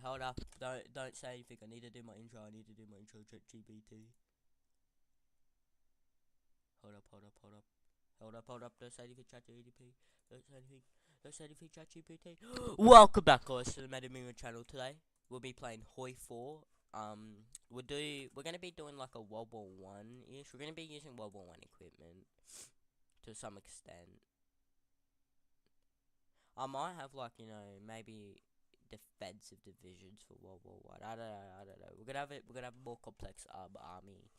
hold up. Don't say anything. I need to do my intro. ChatGPT. Hold up. Don't say anything, ChatGPT. Don't say anything, ChatGPT. Welcome back, guys, to the Metamoon channel. Today we'll be playing Hoi 4. We're gonna be doing like a World War One ish. We're gonna be using World War One equipment to some extent. I might have maybe defensive divisions for World War One. I don't know. We're gonna have a more complex army.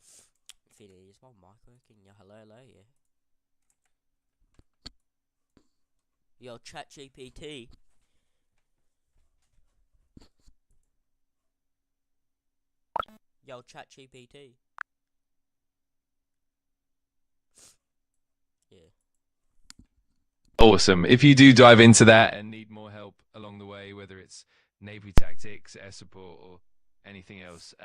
If it is, my mic working? Yeah, hello, yeah. Yo, ChatGPT. Yo, ChatGPT. Yeah. Awesome. If you do dive into that and need more help along the way, whether it's Navy tactics, air support, or anything else,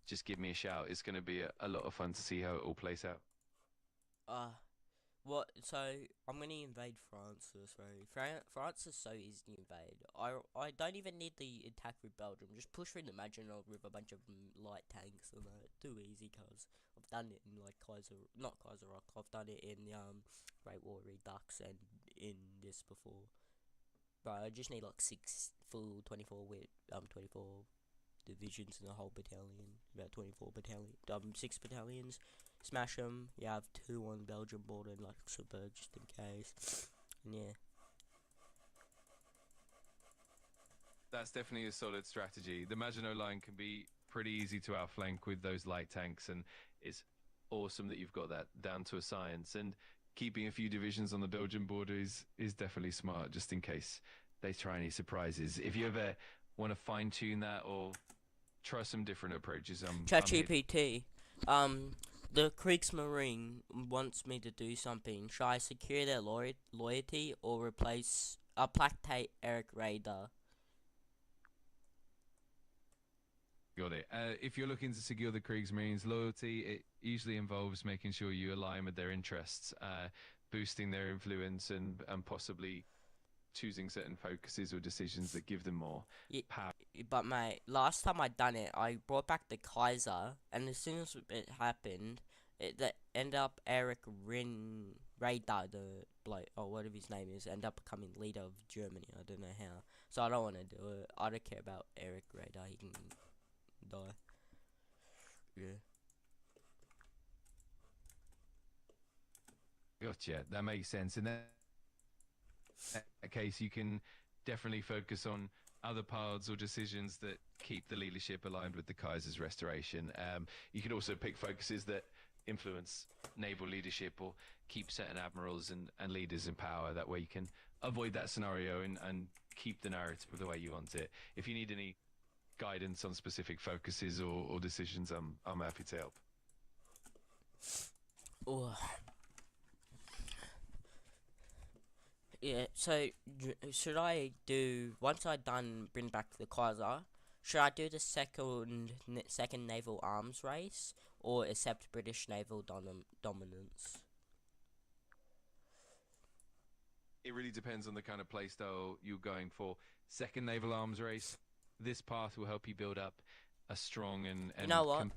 just give me a shout. It's going to be a lot of fun to see how it all plays out. What? So I'm gonna invade France this way. France is so easy to invade. I don't even need the attack with Belgium. Just push through the Maginot with a bunch of light tanks and too easy. Cause I've done it in like not Kaiser Rock. I've done it in Great War Redux and in this before. But I just need like 6 full 24 with 24 divisions in the whole battalion. About 24 battalion. 6 battalions. Smash them. You have 2 on Belgium border and Luxembourg just in case. And yeah. That's definitely a solid strategy. The Maginot Line can be pretty easy to outflank with those light tanks, and it's awesome that you've got that down to a science. And keeping a few divisions on the Belgian border is definitely smart, just in case they try any surprises. If you ever want to fine tune that or try some different approaches, ChatGPT. The Kriegsmarine wants me to do something. Should I secure their loyalty or replace placate Eric Raider? Got it. If you're looking to secure the Kriegsmarine's loyalty, it usually involves making sure you align with their interests, boosting their influence, and possibly choosing certain focuses or decisions that give them more power. But mate, last time I done it, I brought back the Kaiser, and as soon as it happened, that ended up Eric Radar, the bloke, or whatever his name is, ended up becoming leader of Germany. I don't know how, so I don't want to do it. I don't care about Eric Radar. He can die. Yeah. Gotcha. That makes sense. In that case, you can definitely focus on other paths or decisions that keep the leadership aligned with the Kaiser's restoration. You can also pick focuses that influence naval leadership or keep certain admirals and leaders in power. That way you can avoid that scenario and keep the narrative the way you want it. If you need any guidance on specific focuses or decisions, I'm happy to help. Oh. Yeah, so should I do, once I bring back the Kaiser, should I do the second naval arms race or accept British naval dominance? It really depends on the kind of playstyle you're going for. Second naval arms race, this path will help you build up a strong and you know what?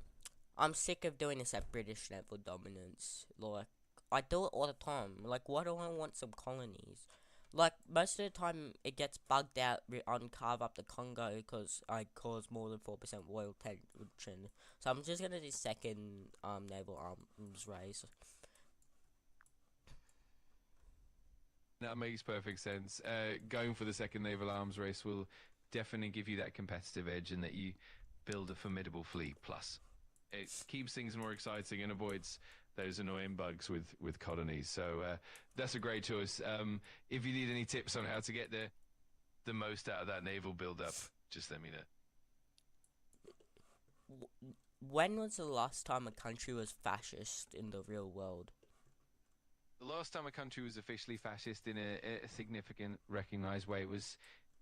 I'm sick of doing this at British naval dominance. Like, I do it all the time. Like, why do I want some colonies? Like, most of the time it gets bugged out on Carve Up the Congo because I cause more than 4% oil tension. So I'm just gonna do second naval arms race. That makes perfect sense. Going for the second naval arms race will definitely give you that competitive edge and that you build a formidable fleet. Plus, it keeps things more exciting and avoids those annoying bugs with colonies. So that's a great choice. If you need any tips on how to get the most out of that naval build-up, just let me know. When was the last time a country was fascist in the real world? The last time a country was officially fascist in a significant, recognized way was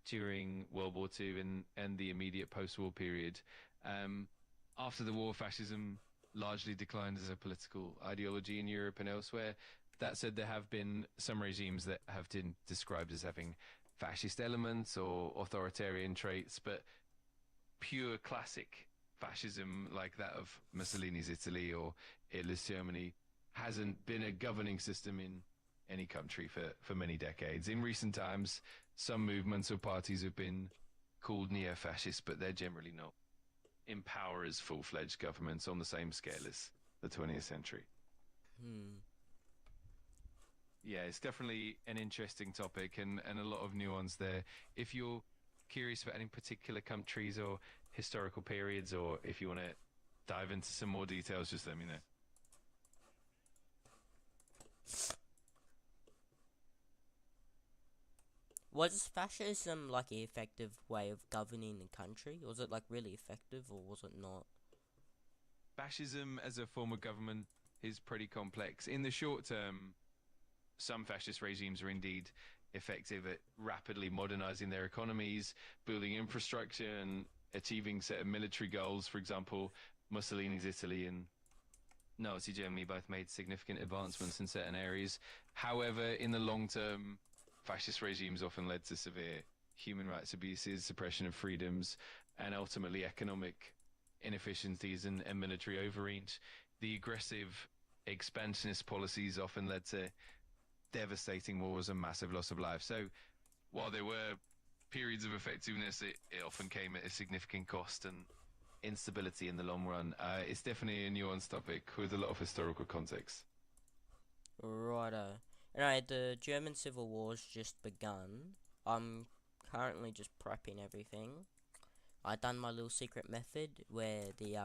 during World War II and the immediate post-war period. After the war, fascism largely declined as a political ideology in Europe and elsewhere. That said, there have been some regimes that have been described as having fascist elements or authoritarian traits, but pure classic fascism like that of Mussolini's Italy or Hitler's Germany hasn't been a governing system in any country for many decades. In recent times, some movements or parties have been called neo-fascist, but they're generally not in power as full-fledged governments on the same scale as the 20th century. Yeah, it's definitely an interesting topic and a lot of nuance there. If you're curious about any particular countries or historical periods, or if you want to dive into some more details, just let me know. Was fascism like an effective way of governing the country? Was it like really effective, or was it not? Fascism as a form of government is pretty complex. In the short term, some fascist regimes are indeed effective at rapidly modernizing their economies, building infrastructure, and achieving certain military goals. For example, Mussolini's Italy and Nazi Germany both made significant advancements in certain areas. However, in the long term, fascist regimes often led to severe human rights abuses, suppression of freedoms, and ultimately economic inefficiencies and military overreach. The aggressive expansionist policies often led to devastating wars and massive loss of life. So while there were periods of effectiveness, it often came at a significant cost and instability in the long run. It's definitely a nuanced topic with a lot of historical context. Righto. Anyway, the German Civil War's just begun. I'm currently just prepping everything. I done my little secret method where the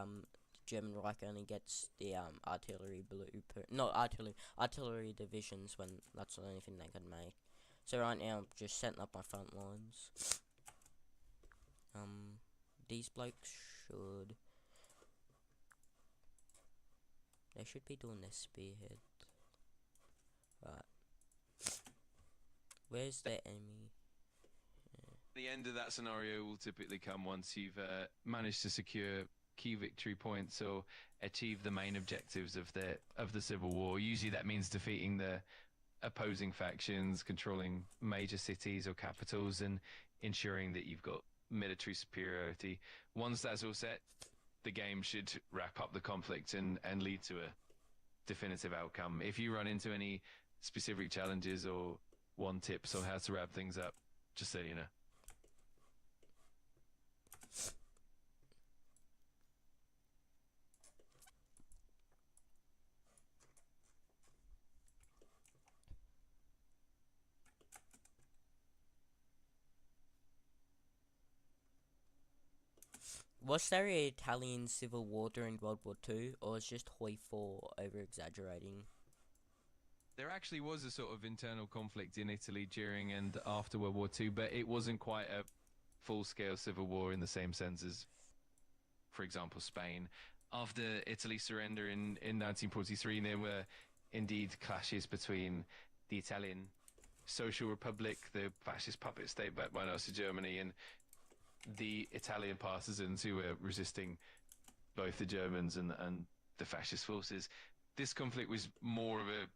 German Reich only gets the artillery artillery divisions when that's the only thing they can make. So right now I'm just setting up my front lines. These blokes should be doing their spearhead. Right. Where's the enemy? The end of that scenario will typically come once you've managed to secure key victory points or achieve the main objectives of the civil war. Usually that means defeating the opposing factions, controlling major cities or capitals, and ensuring that you've got military superiority. Once that's all set, the game should wrap up the conflict and lead to a definitive outcome. If you run into any specific challenges or want tips on how to wrap things up, just so you know. Was there an Italian civil war during World War II, or was just Hoi 4 over-exaggerating? There actually was a sort of internal conflict in Italy during and after World War II, but it wasn't quite a full-scale civil war in the same sense as, for example, Spain. After Italy's surrender in 1943, there were indeed clashes between the Italian Social Republic, the fascist puppet state backed by Nazi Germany, and the Italian partisans who were resisting both the Germans and the fascist forces. This conflict was more of a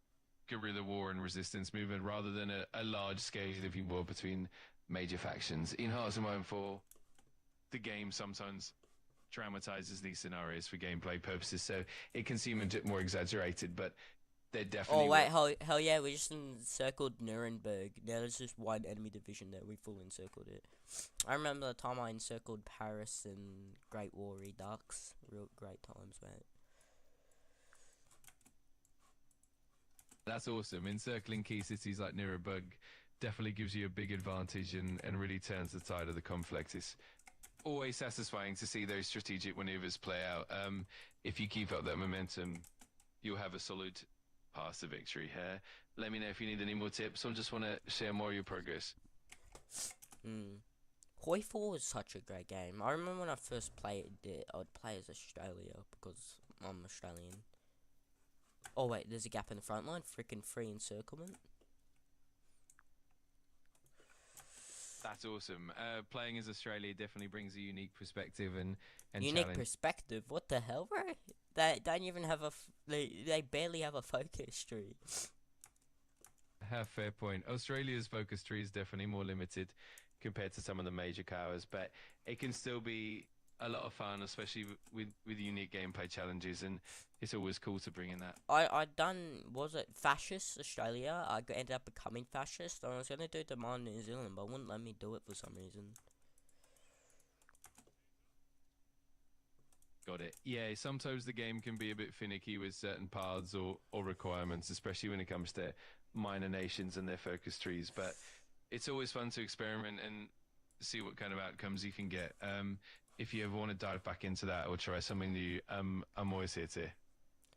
guerrilla war and resistance movement rather than a large-scale, if you will, between major factions. In Hearts of Iron 4, the game sometimes dramatizes these scenarios for gameplay purposes, so it can seem a bit more exaggerated, but they're definitely... Oh wait, hell yeah, we just encircled Nuremberg. Now there's just one enemy division there, we full encircled it. I remember the time I encircled Paris and Great War Redux. Real great times, mate. That's awesome. Encircling key cities like Nuremberg definitely gives you a big advantage and really turns the tide of the conflict. It's always satisfying to see those strategic maneuvers play out. If you keep up that momentum, you'll have a solid path to victory here. Let me know if you need any more tips or just want to share more of your progress. Hoi 4 was such a great game. I remember when I first played it, I would play as Australia because I'm Australian. Oh wait, there's a gap in the front line. Frickin' free encirclement. That's awesome. Playing as Australia definitely brings a unique perspective and unique challenge. Perspective. What the hell, bro? They don't even have they barely have a focus tree. Fair point. Australia's focus tree is definitely more limited compared to some of the major powers, but it can still be a lot of fun, especially with unique gameplay challenges, and it's always cool to bring in that. I done, was it Fascist Australia? Ended up becoming fascist. I was gonna do Demand New Zealand, but wouldn't let me do it for some reason. Got it. Yeah, sometimes the game can be a bit finicky with certain paths or requirements, especially when it comes to minor nations and their focus trees. But it's always fun to experiment and see what kind of outcomes you can get. If you ever want to dive back into that or try something new, I'm always here to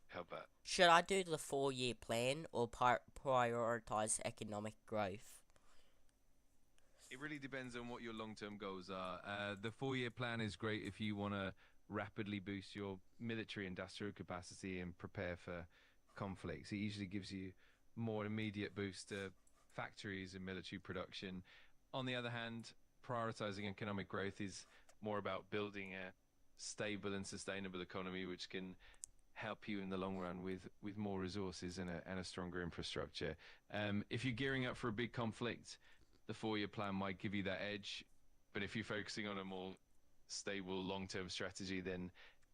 help out. Should I do the 4-year plan or prioritize economic growth? It really depends on what your long-term goals are. The 4-year plan is great if you want to rapidly boost your military industrial capacity and prepare for conflicts. It usually gives you more immediate boost to factories and military production. On the other hand, prioritizing economic growth is more about building a stable and sustainable economy, which can help you in the long run with more resources and a stronger infrastructure. If you're gearing up for a big conflict, the 4-year plan might give you that edge. But if you're focusing on a more stable long-term strategy, then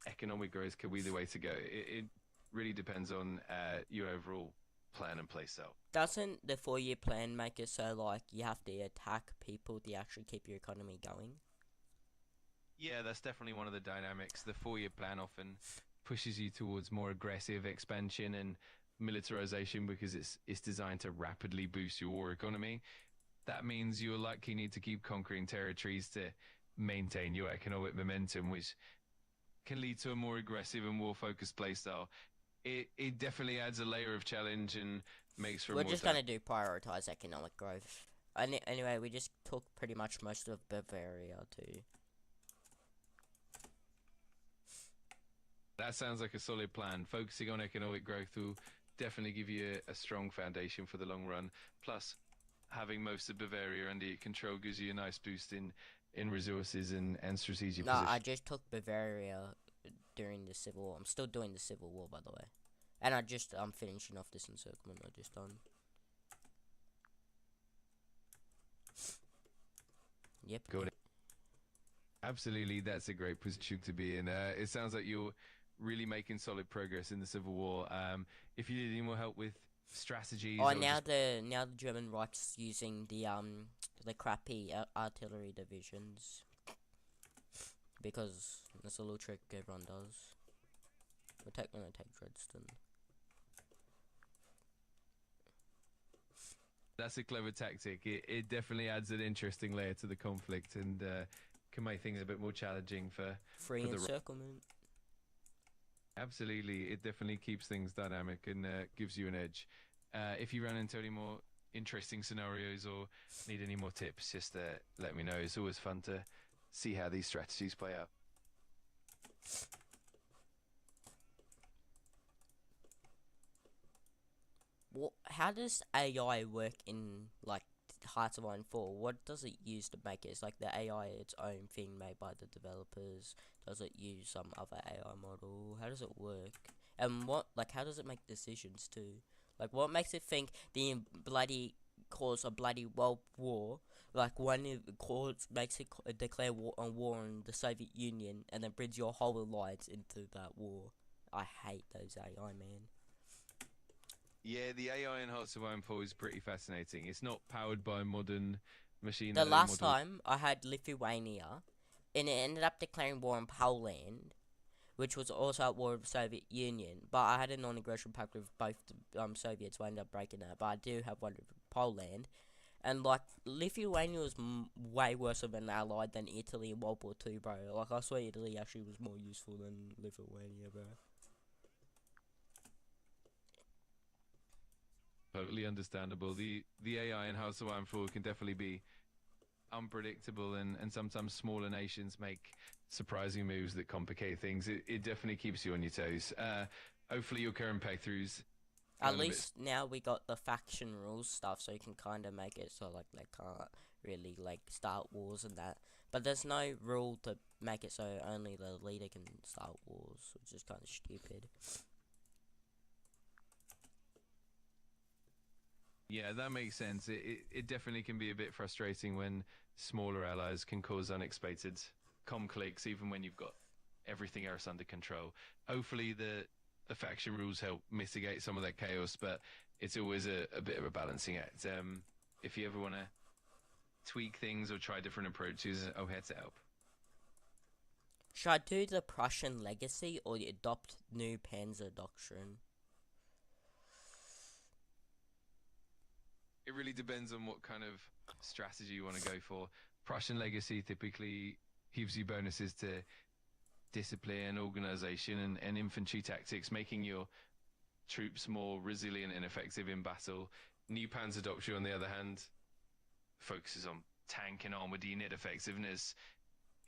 economic growth could be the way to go. It really depends on your overall plan and play style. Doesn't the 4-year plan make it so like you have to attack people to actually keep your economy going? Yeah, that's definitely one of the dynamics. The 4-year plan often pushes you towards more aggressive expansion and militarization because it's designed to rapidly boost your war economy. That means you'll likely need to keep conquering territories to maintain your economic momentum, which can lead to a more aggressive and more focused playstyle. It definitely adds a layer of challenge and makes for We're more just gonna do prioritize economic growth. Anyway, we just took pretty much most of Bavaria too. That sounds like a solid plan. Focusing on economic growth will definitely give you a strong foundation for the long run. Plus, having most of Bavaria under your control gives you a nice boost in resources and strategic No, position. I just took Bavaria during the Civil War. I'm still doing the Civil War, by the way. And I'm finishing off this encirclement I just done. Yep. Got it. Absolutely, that's a great position to be in. It sounds like you're really making solid progress in the Civil War. If you need any more help with strategies, Oh, now the German Reich's using the crappy artillery divisions because that's a little trick everyone does. We're gonna take Dresden. That's a clever tactic. It definitely adds an interesting layer to the conflict and can make things a bit more challenging for Free encirclement. Absolutely, it definitely keeps things dynamic and gives you an edge. If you run into any more interesting scenarios or need any more tips, just let me know. It's always fun to see how these strategies play out. How does AI work in like Hearts of Iron 4? What does it use to make it? It's like the AI its own thing made by the developers? Does it use some other AI model? How does it work? And how does it make decisions too? Like, what makes it think the bloody cause a bloody world war? Like, when it makes it declare war on the Soviet Union and then brings your whole alliance into that war. I hate those AI, man. Yeah, the AI in Hearts of Iron 4 is pretty fascinating. It's not powered by modern machine The learning last models. time I had Lithuania, and it ended up declaring war on Poland, which was also at war with the Soviet Union. But I had a non-aggression pact with both the Soviets, so I ended up breaking that. But I do have one with Poland. And, like, Lithuania was way worse of an ally than Italy in World War II, bro. Like, I swear Italy actually was more useful than Lithuania, bro. Totally understandable. The AI in House of Iron 4 can definitely be unpredictable, and sometimes smaller nations make surprising moves that complicate things. It definitely keeps you on your toes. Hopefully your current playthroughs... At least now we got the faction rules stuff, so you can kind of make it so, like, they can't really, like, start wars and that. But there's no rule to make it so only the leader can start wars, which is kind of stupid. Yeah, that makes sense. It definitely can be a bit frustrating when smaller allies can cause unexpected clicks even when you've got everything else under control. Hopefully the faction rules help mitigate some of that chaos, but it's always a bit of a balancing act. If you ever want to tweak things or try different approaches, I'm here to help. Should I do the Prussian legacy or the adopt new Panzer doctrine? It really depends on what kind of strategy you want to go for. Prussian legacy typically gives you bonuses to discipline, organization, and infantry tactics, making your troops more resilient and effective in battle. New Panzer Doctrine, on the other hand, focuses on tank and armored unit effectiveness,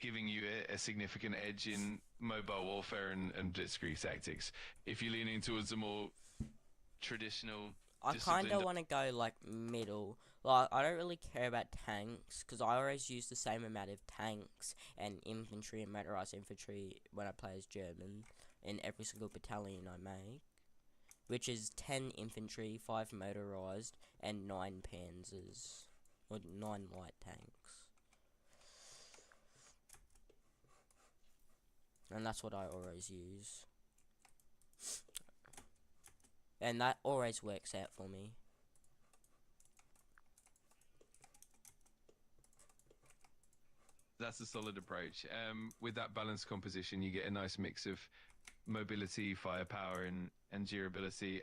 giving you a significant edge in mobile warfare and blitzkrieg tactics. If you're leaning towards a more traditional, I kind of want to go like middle. Like, I don't really care about tanks because I always use the same amount of tanks and infantry and motorized infantry when I play as German in every single battalion I make, which is 10 infantry, 5 motorized, and 9 panzers, or 9 light tanks. And that's what I always use. And that always works out for me. That's a solid approach. With that balanced composition, you get a nice mix of mobility, firepower, and durability.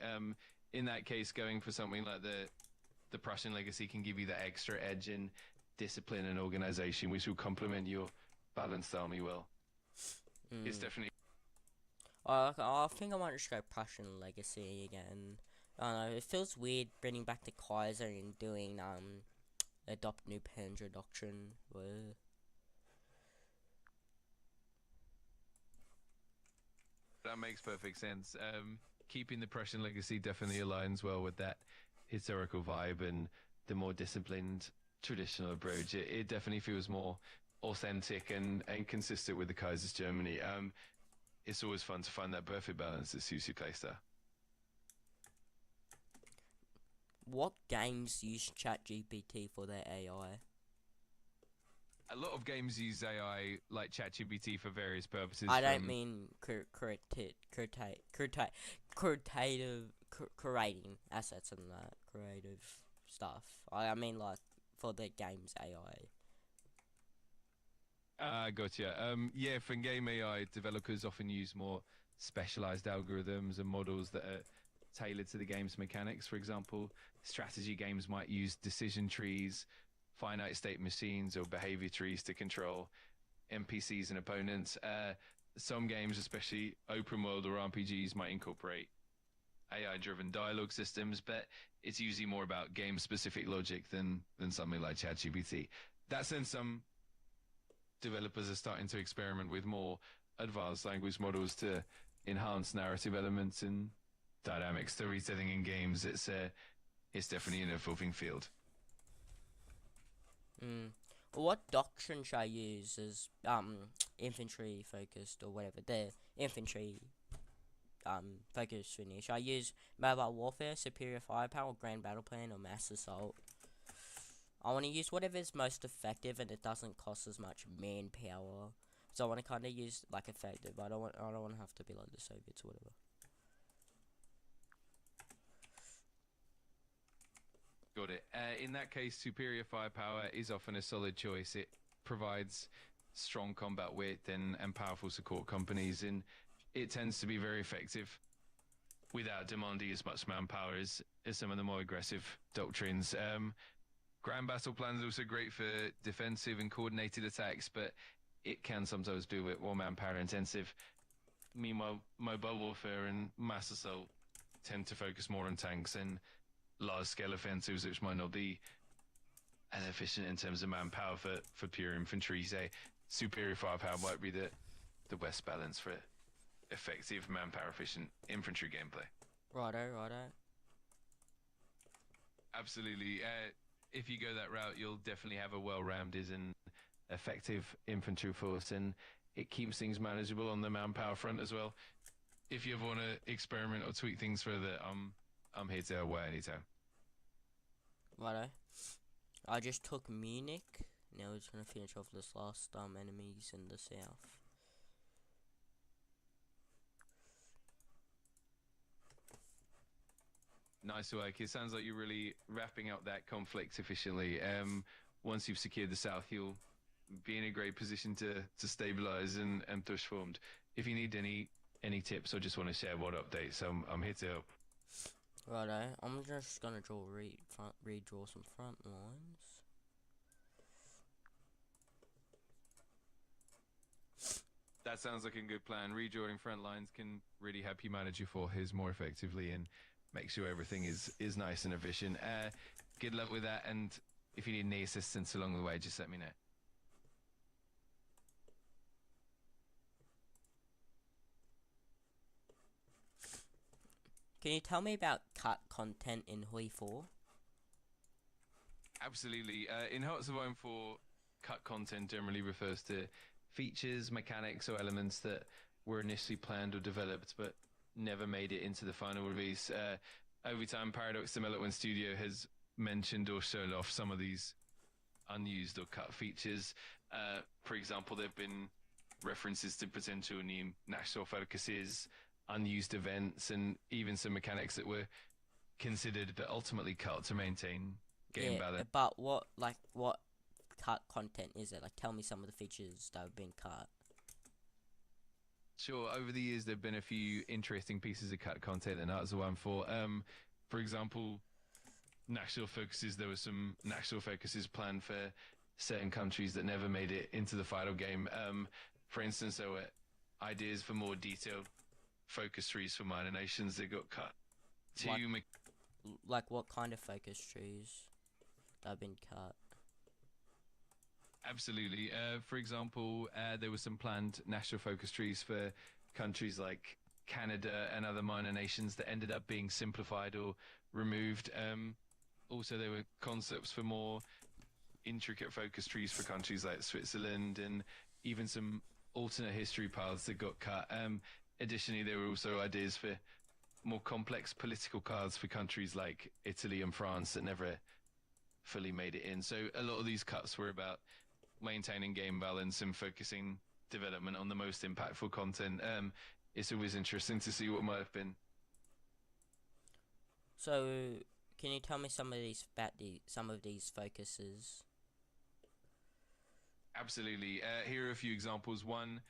In that case, going for something like the Prussian legacy can give you that extra edge in discipline and organization, which will complement your balanced army well. It's definitely. I think I might just go Prussian legacy again. I don't know, it feels weird bringing back the Kaiser and doing adopt new Panzer doctrine. That makes perfect sense. Keeping the Prussian legacy definitely aligns well with that historical vibe and the more disciplined traditional approach. It definitely feels more authentic and consistent with the Kaiser's Germany. It's always fun to find that perfect balance that suits your playstyle. What games use ChatGPT for their AI? A lot of games use AI like ChatGPT for various purposes. I don't mean creating assets and that creative stuff. I mean like for the game's AI. Gotcha. Yeah, for game AI, developers often use more specialized algorithms and models that are tailored to the game's mechanics. For example, strategy games might use decision trees, finite state machines, or behavior trees to control NPCs and opponents. Some games, especially open world or RPGs, might incorporate AI-driven dialogue systems, but it's usually more about game-specific logic than something like ChatGPT. That said, some developers are starting to experiment with more advanced language models to enhance narrative elements and dynamic storytelling in games. It's definitely an evolving field. What doctrine should I use as infantry focused or whatever? The infantry focused finish. I use mobile warfare, superior firepower, grand battle plan, or mass assault. I want to use whatever's most effective and it doesn't cost as much manpower. So I want to kind of use like effective. I don't want to have to be like the Soviets or whatever. Got it. In that case, superior firepower is often a solid choice. It provides strong combat wit and powerful support companies, and it tends to be very effective without demanding as much manpower as some of the more aggressive doctrines. Grand battle plan is also great for defensive and coordinated attacks, but it can sometimes be a bit more manpower intensive. Meanwhile, mobile warfare and mass assault tend to focus more on tanks and large-scale offensives, which might not be as efficient in terms of manpower for pure infantry. Say, superior firepower might be the best balance for effective manpower-efficient infantry gameplay. Righto. Absolutely. If you go that route, you'll definitely have a well-rounded and effective infantry force, and it keeps things manageable on the manpower front as well. If you ever want to experiment or tweak things further, I'm here to help anytime. Righto. I just took Munich Now we're just gonna finish off this last enemies in the south. Nice work. It sounds like you're really wrapping up that conflict efficiently. Once you've secured the south, you'll be in a great position to stabilize and push forward. If you need any tips or just want to share what updates, I'm here to help. Righto, I'm just gonna redraw some front lines. That sounds like a good plan. Redrawing front lines can really help you manage your forces more effectively and make sure everything is nice and efficient. Good luck with that, and if you need any assistance along the way, just let me know. Can you tell me about cut content in Hui 4? Absolutely. In Hearts of Iron 4, cut content generally refers to features, mechanics, or elements that were initially planned or developed but never made it into the final release. Over time, Paradox Development Studio has mentioned or shown off some of these unused or cut features. For example, there have been references to potential new national focuses, unused events, and even some mechanics that were considered but ultimately cut to maintain game balance. But what cut content is it? Like, tell me some of the features that have been cut. Sure. Over the years, there have been a few interesting pieces of cut content in Hearts of Iron 4. For example, national focuses. There were some national focuses planned for certain countries that never made it into the final game. For instance, there were ideas for more detailed focus trees for minor nations that got cut. Like what kind of focus trees that have been cut? Absolutely. For example, there were some planned national focus trees for countries like Canada and other minor nations that ended up being simplified or removed. Also, there were concepts for more intricate focus trees for countries like Switzerland and even some alternate history paths that got cut. Additionally, there were also ideas for more complex political cards for countries like Italy and France that never fully made it in. So a lot of these cuts were about maintaining game balance and focusing development on the most impactful content. It's always interesting to see what might have been. So, can you tell me some of these focuses? Absolutely. Here are a few examples. One,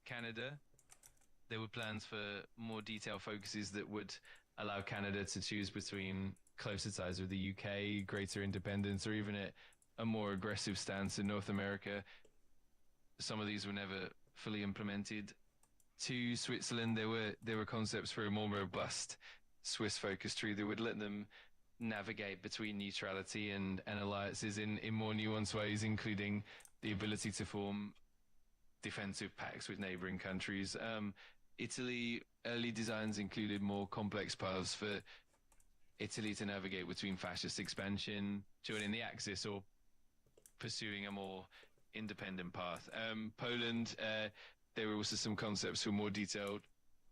Canada. There were plans for more detailed focuses that would allow Canada to choose between closer ties with the UK, greater independence, or even a more aggressive stance in North America. Some of these were never fully implemented. To Switzerland, there were concepts for a more robust Swiss focus tree that would let them navigate between neutrality and alliances in more nuanced ways, including the ability to form defensive pacts with neighboring countries. Italy, early designs included more complex paths for Italy to navigate between fascist expansion, joining the Axis, or pursuing a more independent path. Poland, there were also some concepts for more detailed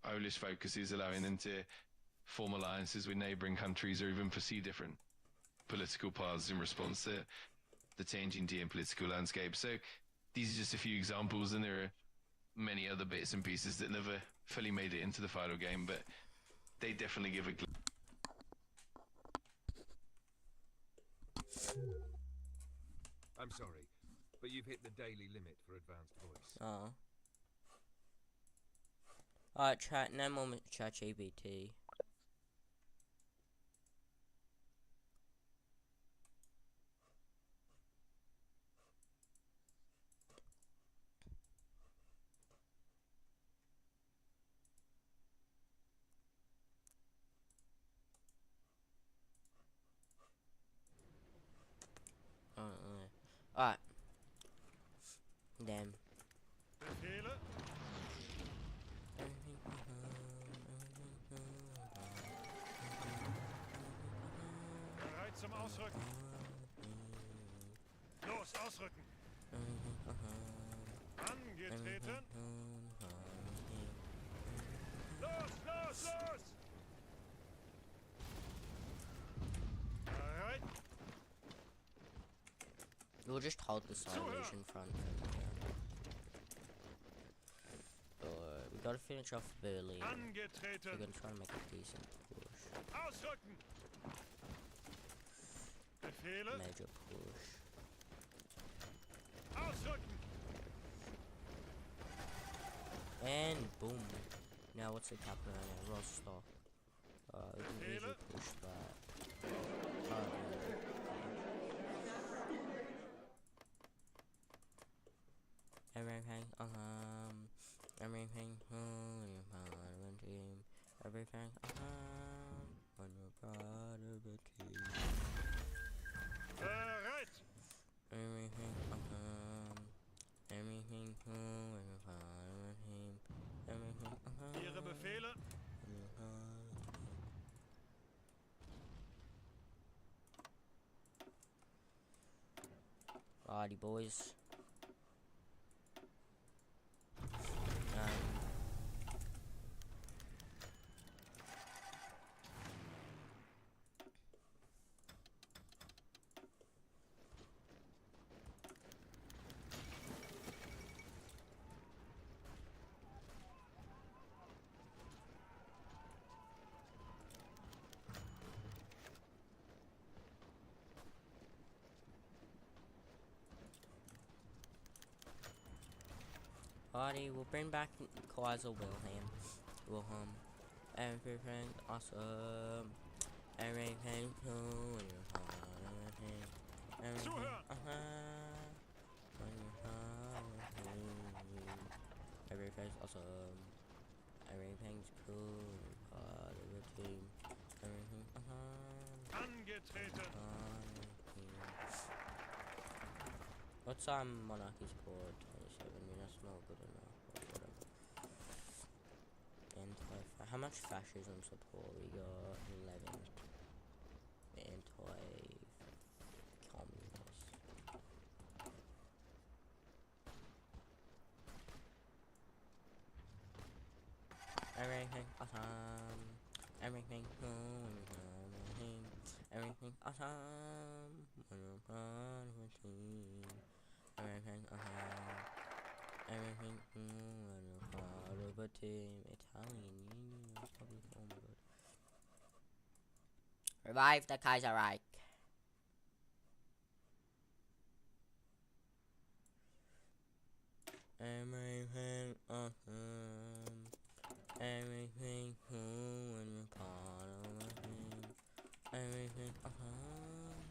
Polish focuses, allowing them to form alliances with neighboring countries or even pursue different political paths in response to the changing geopolitical landscape. So these are just a few examples, and there are many other bits and pieces that never fully made it into the final game, but they definitely give a I'm sorry, but you've hit the daily limit for advanced voice. Oh. Alright, chat, no more ChatGPT. Alright. Damn. Befehle? Bereit zum Ausrücken. Los, ausrücken. Angetreten. Los, los, los! Bereit? We'll just hold the signage in front. We gotta finish off Berlin. We're gonna try and make a decent push. Ausrücken! Befehle? Major push. Ausrücken! And boom. Now what's the capital now? Rostock. We can easily push that. Everything, everything, on your parliament team. Everything, on your parliament team. Bereit! Everything, everything, on your parliament team. Everything, Ihre Befehle? Alrighty, boys. Alrighty, we'll bring back Kaiser Wilhelm. Everything awesome. Everything cool. Everything everything's awesome. Everything's cool. Part of the team. Everything Angetreten! What's monarchy support? 27. That's not good enough. But whatever. How much fascism support? We got 11. Anti-communist. Everything awesome. Everything cool. Everything awesome. Everything everything part of a team. Italian Union Republic. Oh my god. Revive the Kaiserreich. Everything awesome. Everything cool when you're part of a team. Everything awesome.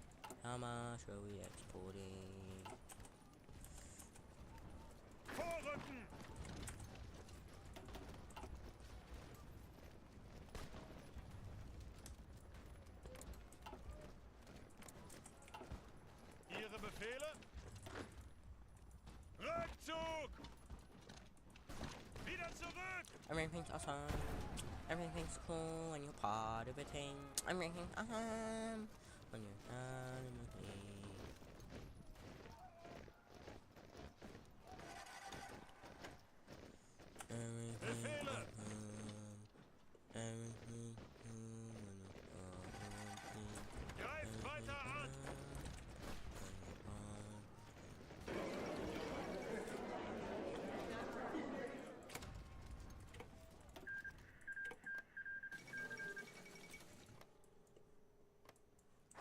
How much are we exporting? Vorrücken! Ihre Befehle? Rückzug! Wieder zurück! Everything's awesome. Everything's cool when you're part of a team. Everything's awesome when you're part of a team. Everything awesome. Everything cool when you're part of a team. Greift weiter an!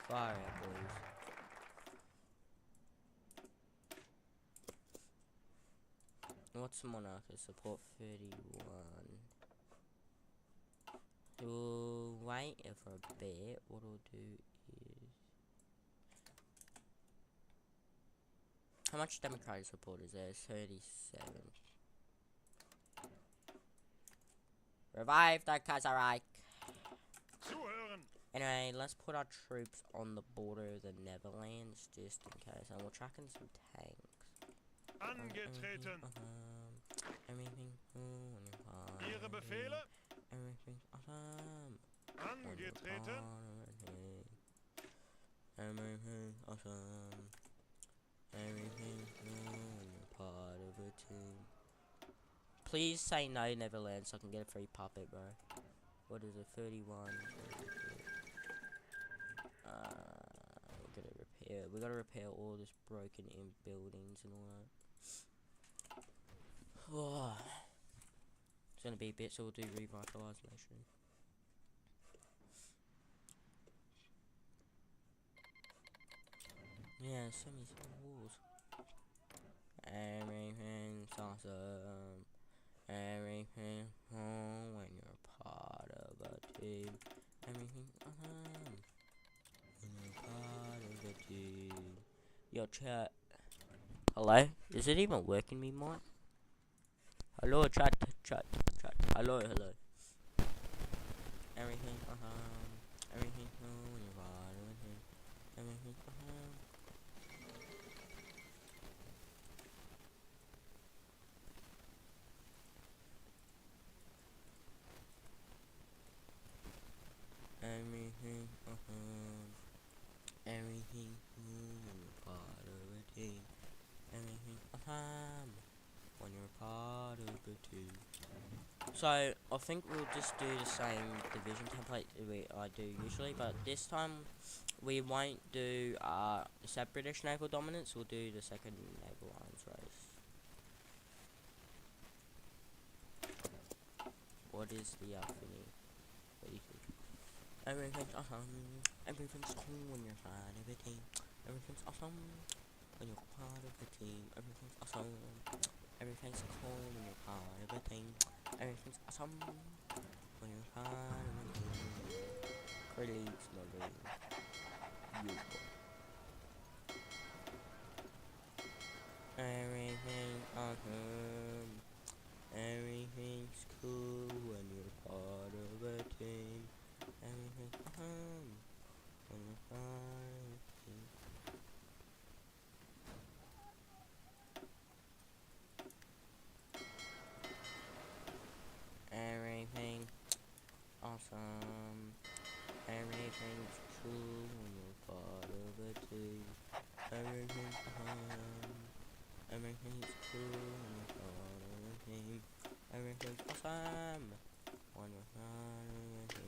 Fire out, boys. What's monarchy support? 31. We'll wait for a bit. What I'll do is, how much democratic support is there? 37. Revive the Kaiserreich. Zuhören! Anyway, let's put our troops on the border of the Netherlands just in case, and we'll track in some tanks. Angetreten! Everything Ihre Befehle? Everything awesome. Angetreten! Everything awesome. Everything part of a team. Please say no, Netherlands, so I can get a free puppet, bro. What is it? 31. We're gonna repeat. Yeah, we gotta repair all this broken in buildings and all that. Oh, it's gonna be a bit, so we'll do revitalization. Yeah, send me some walls. Everything's awesome. Everything's wrong when you're part of a team. Everything's awesome when you're part of a team. Yo, chat. Hello? Is it even working, me mic? Hello, chat. Hello. Everything's awesome. Everything's wrong when you're part of a team. Everything's awesome. Everything, everything when you're part of a team. Everything, when you're part of a team. So I think we'll just do the same division template I do usually, but this time we won't do the British naval dominance. We'll do the second naval arms race. What is the thingy? What do you think? Everything's awesome. Everything's cool when you're part of a team. Everything's awesome when you're part of a team. Everything's awesome. Everything's cool when you're part of a team. Everything's awesome when you're part of a team. Colleagues, my baby. You. Everything's awesome. Everything's cool when you're part of a team. Everything's awesome when you're part of a team. Everything's awesome. Everything's cool when you're part of a team. Everything's awesome. Everything's cool when you're part of a team. Everything's awesome when you're part of a team.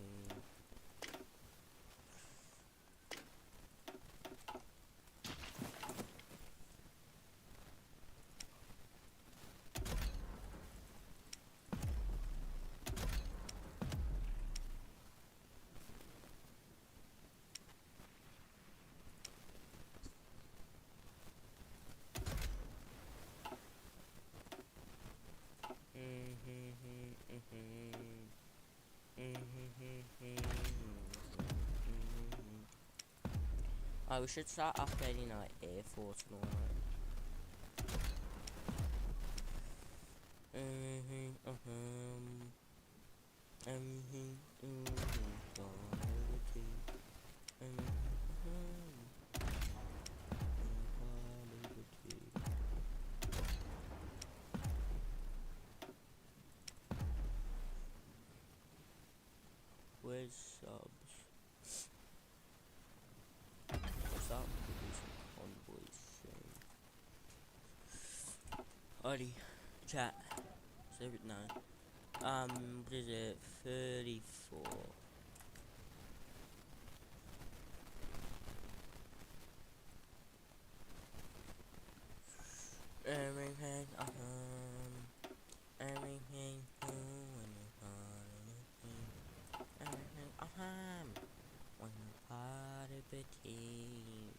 We should start updating our Air Force and all that. Everything, everything, where's subs? What's up? Convoys soon. Alrighty, chat. Save it now. What is it? 34. Everything, everything, when you're part of a team. Everything, when you're part of a team.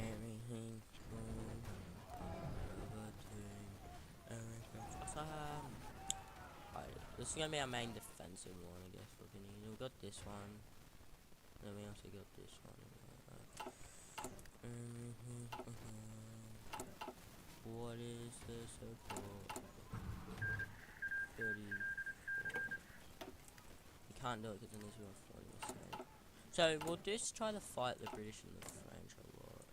Everything, everything, everything's awesome. Alright, this is gonna be our main defensive one, I guess. We've got this one. Then we also got this one. What is the support? 34. You can't do it because then we're floating the same. So we'll just try to fight the British and the French a lot.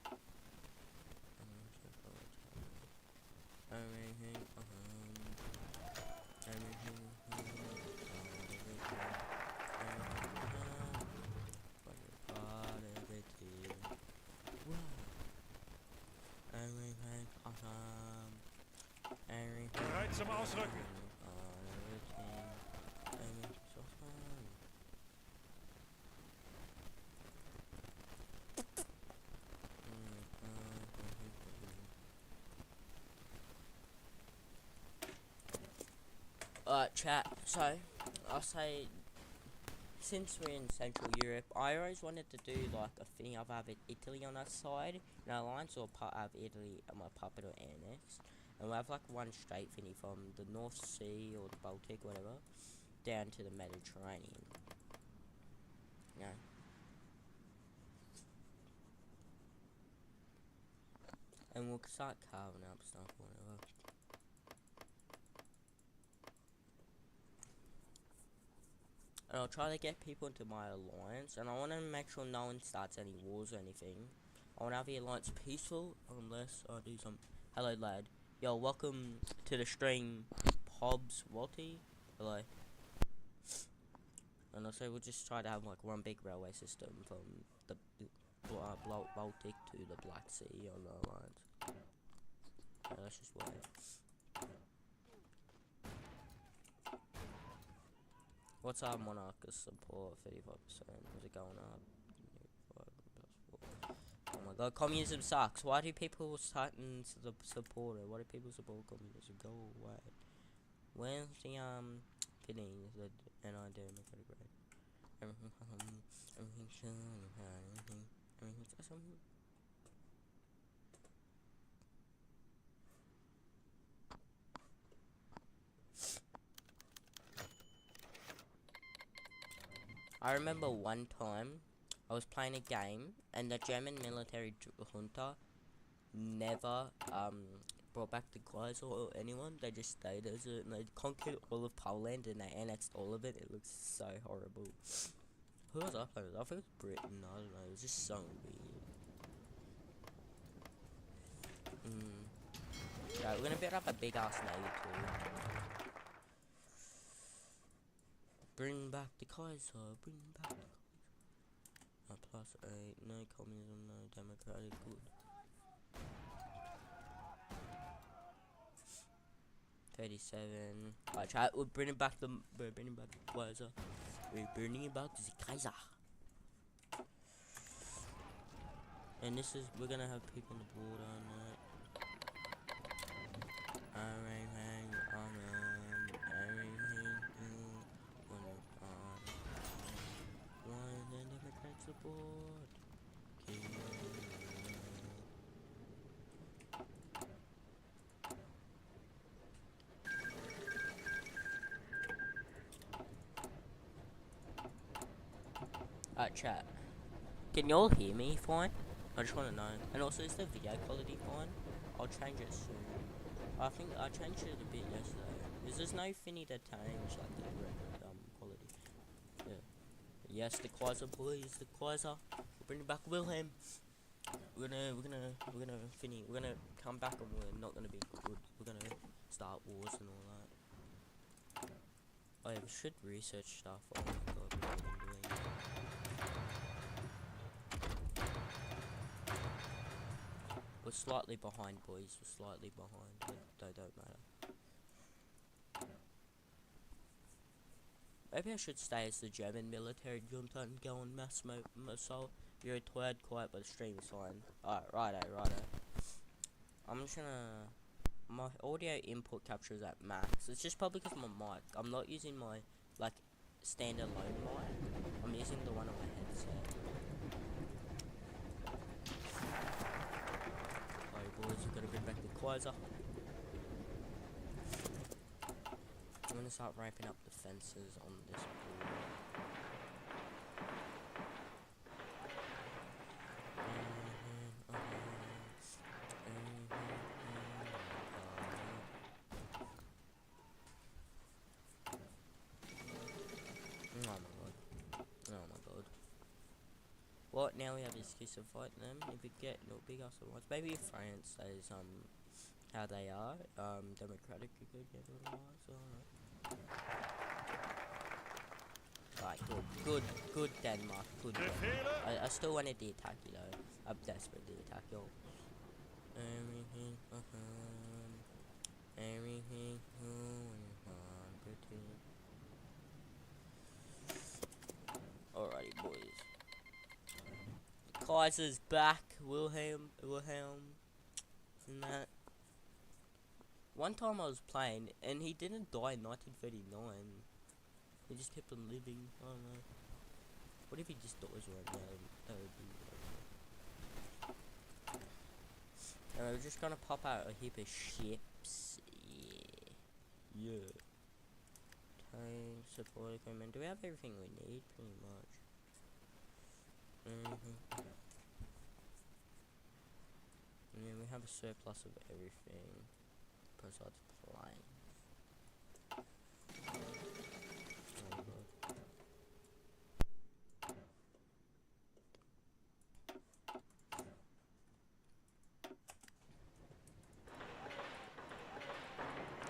Everything, everything, Bereit zum Ausrücken. Chat. So, I'll say, since we're in Central Europe, I always wanted to do like a thing of having Italy on that side, and alliance or part of Italy and my puppet or annex, and we'll have like one straight thingy from the North Sea or the Baltic, whatever, down to the Mediterranean. Yeah. And we'll start carving up stuff, whatever. And I'll try to get people into my alliance, and I want to make sure no one starts any wars or anything. I want to have the alliance peaceful, unless I do some... Hello, lad. Yo, welcome to the stream, Hobbs Walty. Hello. And also, we'll just try to have like one big railway system from the Baltic to the Black Sea on the alliance. Yeah, let's just wait. What's our Monarchist support? 35%. Is it going up? Oh my god, communism sucks. Why do people tighten the support it? Why do people support communism? Go away. Where's the fitting the NI democratic grade? Everything's awesome. I remember one time I was playing a game and the German military junta never brought back the guys or anyone. They just stayed as it, and they conquered all of Poland and they annexed all of it. It looks so horrible. Who was I playing with? I think it was Britain. I don't know. It was just so weird. Yeah, we're gonna build up a big ass navy too. Bring back the Kaiser, bring back the Kaiser. +8, no communism, no democratic, good. 37. Alright, chat, we're bringing back the Kaiser. We're bringing back the Kaiser. And this is, we're gonna have people on the border on that. Support. Chat. Can y'all hear me fine? I just want to know. And also, is the video quality fine? I'll change it soon. I think I changed it a bit yesterday. There's no finny to change like the record quality. Yeah. Yes, the Kaiser boys, the Kaiser. We're bringing back Wilhelm. We're gonna come back and we're not gonna be good. We're gonna start wars and all that. Oh yeah, we should research stuff. Oh my god, what have we been doing? We're slightly behind, boys. We're slightly behind, but they don't matter. Maybe I should stay as the German military junta and go on mass assault. You're tired, quiet, but the stream is fine. Alright, righto. I'm just gonna... My audio input capture is at max. It's just probably because my mic. I'm not using my, like, standalone mic. I'm using the one on my headset. Alright, boys, we've got to bring back the Kaiser. I'm gonna start ramping up the fences on this pool. Oh my god. What, now we have the excuse to fight them? If we get no big ass ones. Maybe if France says how they are, democratic, you could get a little more, Right, good Denmark, good Denmark. I still wanted the attack, you know. I'm desperate to attack you. Everything, Kaiser's back, Wilhelm, and that. One time I was playing, and he didn't die in 1939. He just kept on living. I don't know. What if he just dies right now? That would be. And we're just gonna pop out a heap of ships. Yeah. Tank, support equipment. Do we have everything we need? Pretty much. Yeah, we have a surplus of everything. Besides flying.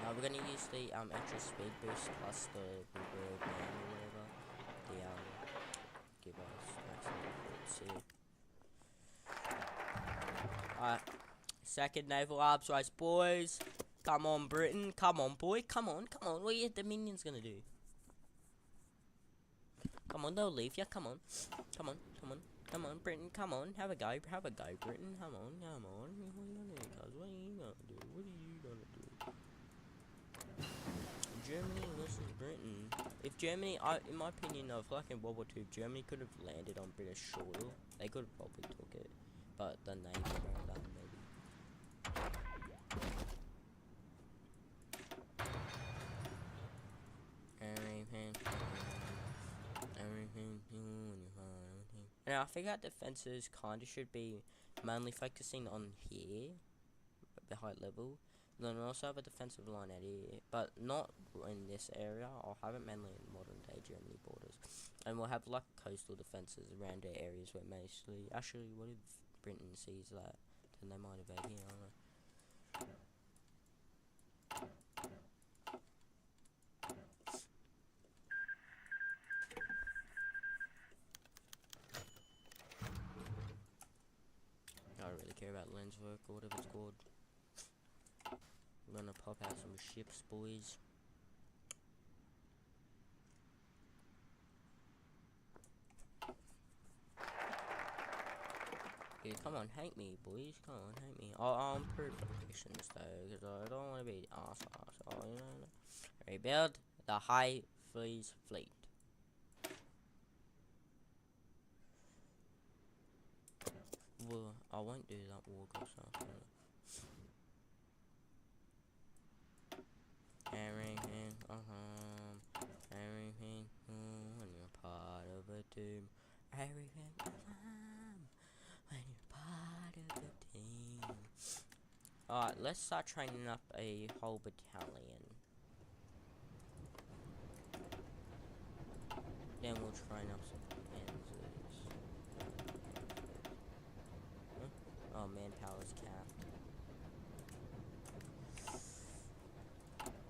Now we're gonna use the extra speed boost plus the reverb band or whatever. The give us maximum. Alright. Second naval arms race, boys. Come on, Britain. Come on, boy. Come on. What are your Dominions gonna do? Come on, they'll leave ya. Come on, Britain. Come on. Have a go, Britain. Come on. What are you gonna do, cuz? What are you gonna do? Germany versus Britain. If Germany, in my opinion, I feel like in World War II, if Germany could have landed on British soil, they could have probably took it. But the Navy ran down, maybe. And I think our defenses kinda should be mainly focusing on here, the high level. And then we also have a defensive line out here, but not in this area. I'll have it mainly in modern day Germany borders. And we'll have like coastal defenses around the areas where mostly. Actually, what if Britain sees that? Then they might invade here, I don't know. I don't really care about Lenswork or whatever it's called. I'm gonna pop out some ships, boys. Yeah, come on, hate me, boys. Come on, hate me. I'll improve locations though, because I don't want to be ass. Oh, you know. Rebuild the High Fleas Fleet. Well, I won't do that war stuff. Everything, everything, when you're part of a team. Everything, when you're part of the team. Alright, let's start training up a whole battalion. Then we'll train up some panzers. Huh? Oh, manpower's capped.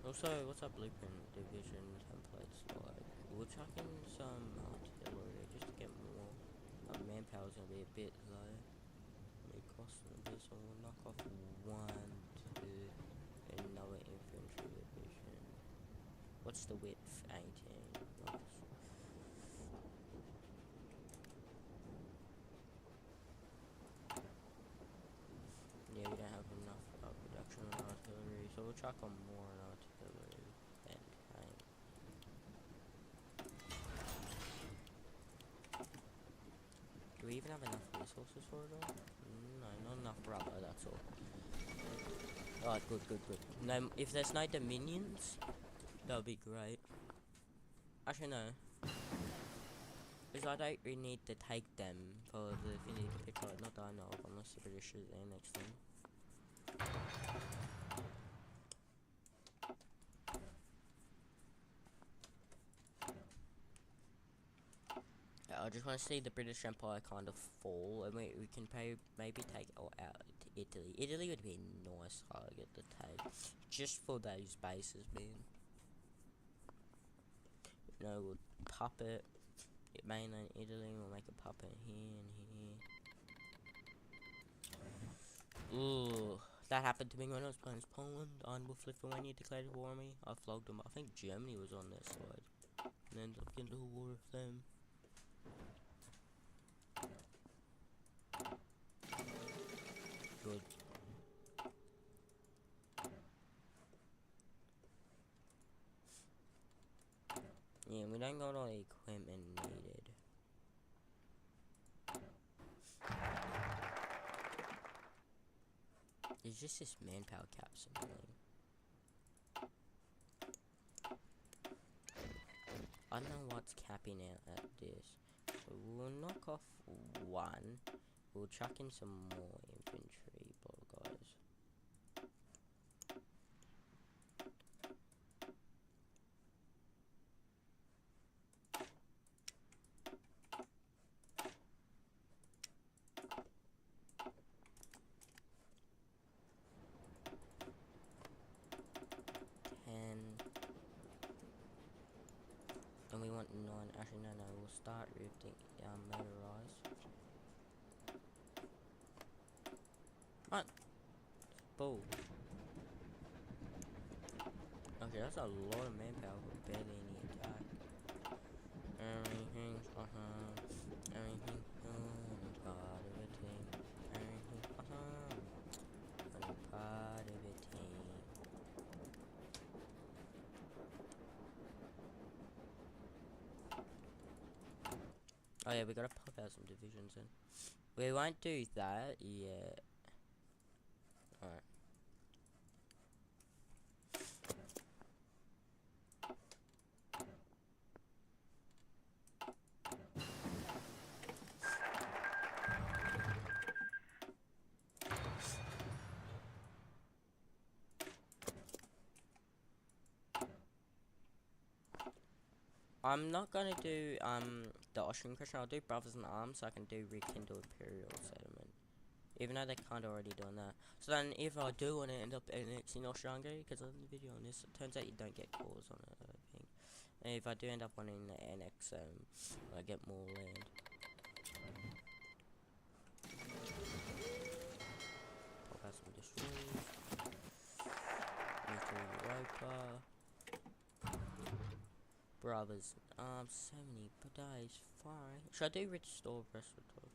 Also, what's our blueprint division templates like? We'll chuck in some artillery just to get more. Manpower's gonna be a bit low. May cost a bit, so we'll knock off 1, 2, and another infantry division. What's the width? 18. Nice. Yeah, we don't have enough production on artillery, so we'll chuck on more on artillery and tank. Do we even have enough resources for it all? No, not enough rubber, that's all. Alright, good. No, if there's no dominions, that would be great. Actually, no. Because I don't really need to take them for the Infinity Capitulate, not that I know of, unless the British annex them. I just want to see the British Empire kind of fall, and we can maybe take out Italy. Italy would be a nice target to take, just for those bases, man. You know, we'll puppet mainland Italy. We'll make a puppet here and here. Ooh, that happened to me when I was playing as Poland. Unwolf Lithuania declared war on me. I flogged them. I think Germany was on their side, and ended up getting into a war with them. don't got all the equipment needed. It's just this manpower cap something. I don't know what's capping out at this. So we'll knock off one. We'll chuck in some more infantry, guys. And we want 9. Actually, no, we'll start with the motorized. What? Bull. Okay, that's a lot of manpower, but barely any attack. Everything's awesome. Everything's part of a team. Everything's awesome. I'm part of a team. Oh yeah, we gotta pop out some divisions in. We won't do that yet. Alright. I'm not gonna do the Austrian Christian. I'll do Brothers in Arms so I can do Rekindle Imperial Settlement, even though they're kind of already doing that. So then, if I do want to end up annexing Austria-Hungary, because in the video on this, it turns out you don't get cores on it, I think. And if I do end up wanting to annex, I get more land. Pop out some destroyers. Move through Europa. Brothers, so many days, fine. Should I do restore respiratory?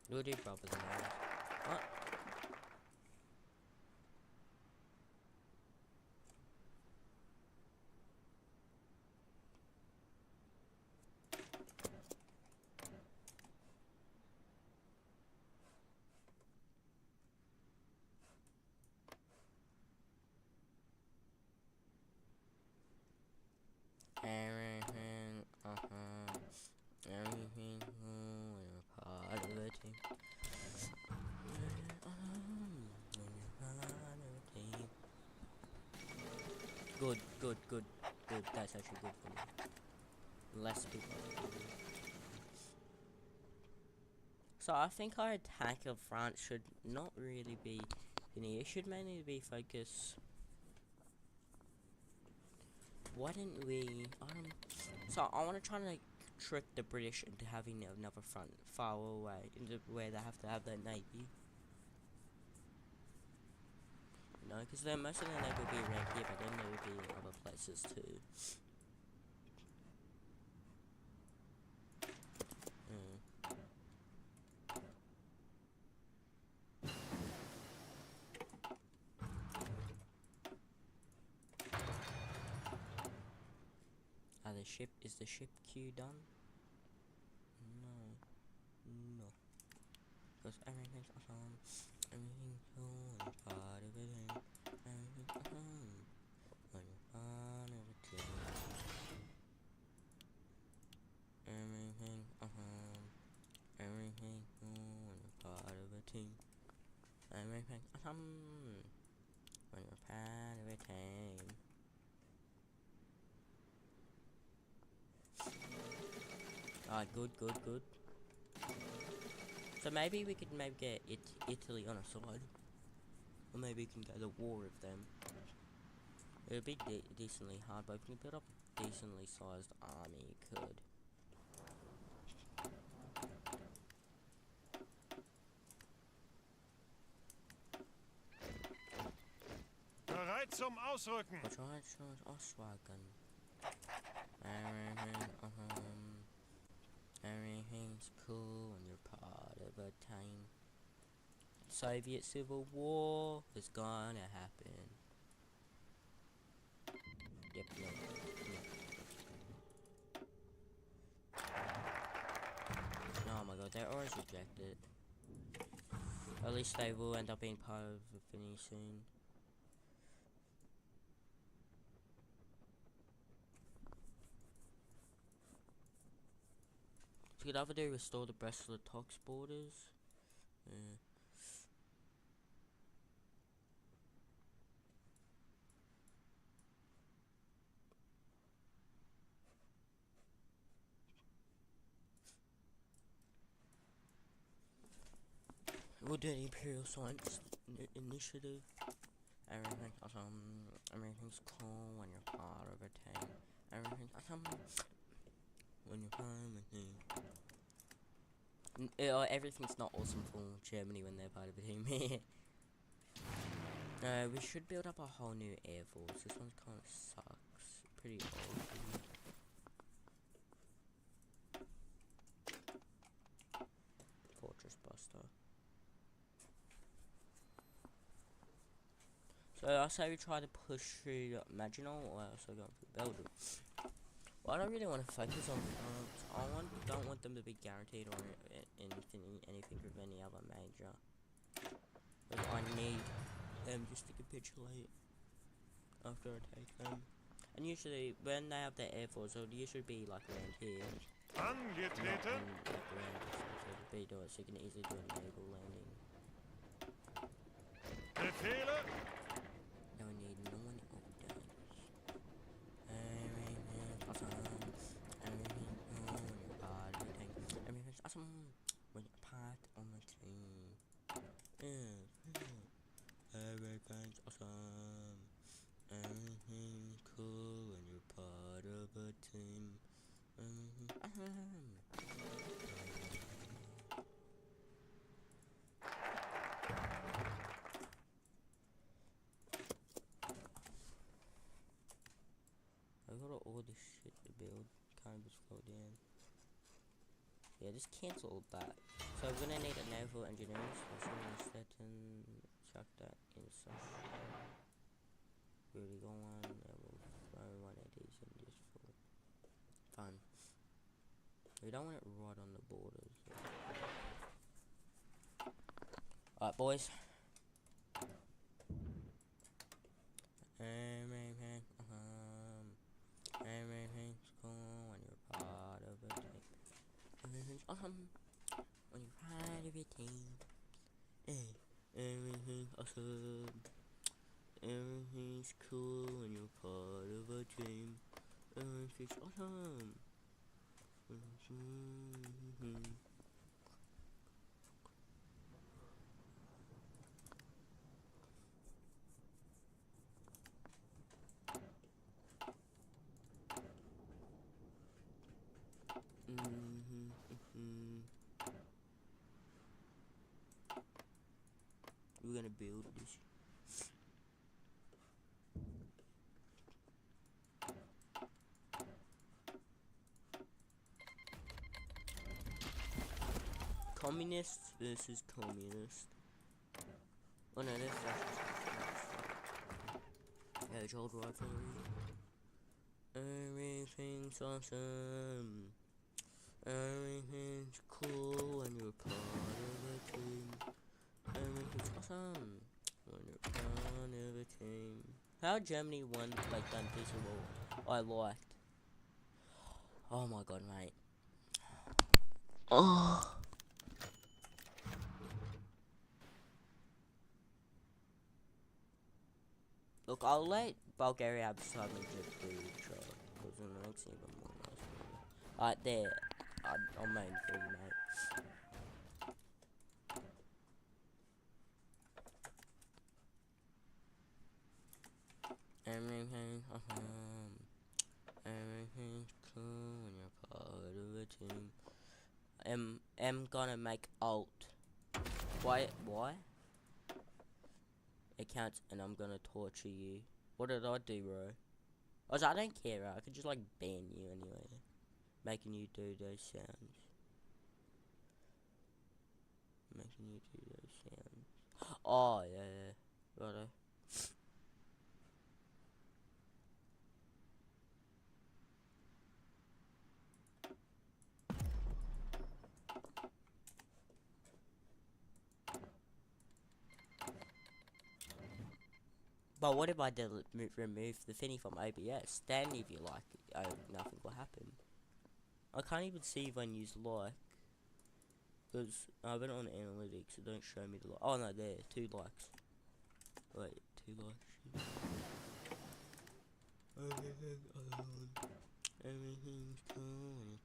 We'll do Brothers in Arms. What? Everything, everything, we're part of the team. Good. That's actually good for me. Less people. So I think our attack of France should not really be in here. It should mainly be focus. Why didn't we? So I want to try to like trick the British into having another front far away, into where they have to have their navy. No, because then most of the navy will be around here, but then there will be in other places too. Is the ship queue done? No. Because everything's awesome. Everything's cool. I'm part of it. Everything's awesome. When you're part of a team. Everything awesome. Everything cool. When you're part of a team. Everything awesome. When you're part of a team. Alright, good. So maybe we could get Italy on our side. Or maybe we can go to war with them. It would be decently hard, but if we can build up a decently sized army, you could. Bereit zum Ausrücken. Everything's cool when you're part of a team. Soviet Civil War is gonna happen. Yep, no. Oh my god, they're always rejected. At least they will end up being part of the Finny soon. So you could either do restore the Brest-Litovsk borders. Yeah. We'll do an Imperial Science Initiative. Everything's cool when you're part of a team. Everything's awesome when you're part of a team. Everything's not awesome for Germany when they're part of a team. We should build up a whole new air force. This one kind of sucks. Pretty old. Fortress Buster. So I say we try to push through Maginot, or also go through Belgium. Well, I don't really want to focus on France. Don't want them to be guaranteed or anything with any other major. But I need them just to capitulate after I take them. And usually, when they have their air force, it would usually be like around here. Not Angetreten. like around this, so you can easily do a naval landing. Befehle. No need no one updates. Everything's awesome. Everything's awesome when you're part of the team. Everything's awesome. Everything's cool when you're part of a team. Everything's awesome. I got all this shit to build. Can't just slow down. Yeah, just cancel all that. So we're gonna need a naval engineering station. Chuck that in such. Really go on. We'll throw one of these in just for fun. We don't want it right on the borders. Alright, boys. Everything's cool when you're part of a team. Everything's awesome when you're part of a team. Everything's awesome. Everything's cool when you're part of a team. Everything's awesome. We're gonna build this. Communist versus communist. Oh no, that's Edge old rivalry. Everything's awesome. Everything's cool when you're part of a team. Everything's awesome when you're part of a team. How Germany won like done peace of war, I liked. Oh my god, mate. Oh. Look, I'll let Bulgaria have some to do, because it makes it even more nice. Alright, there. I'll main for you, mate. Everything's awesome. Everything's cool when you're part of a team. I'm gonna make alt. Why? It counts, and I'm gonna torture you. What did I do, bro? I don't care, bro. I could just like ban you anyway. Making you do those sounds. Making you do those sounds. Oh, yeah. Righto. But what if I remove the thingy from OBS? Then if you like, nothing will happen. I can't even see if I use like. Because I went on analytics, it don't show me the like. Oh no, there, 2 likes. Wait, 2 likes. Everything's cool.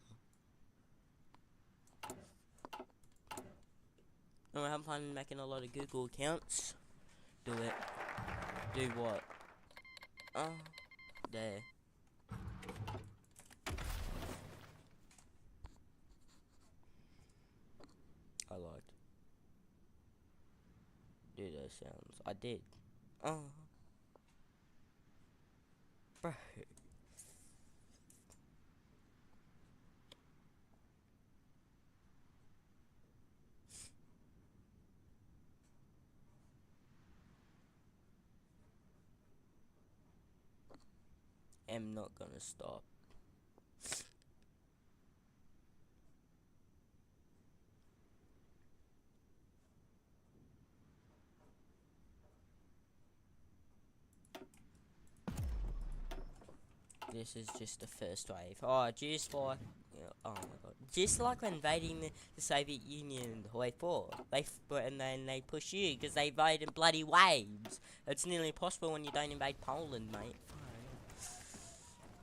Alright, I'm planning on making a lot of Google accounts. Do it. Do what? Oh, there. I lied. Do those sounds. I did. Oh. Bro. I'm not gonna stop. This is just the first wave. Oh, just like, oh my god, just like invading the Soviet Union in Hawaii 4. And then they push you because they invade in bloody waves. It's nearly impossible when you don't invade Poland, mate.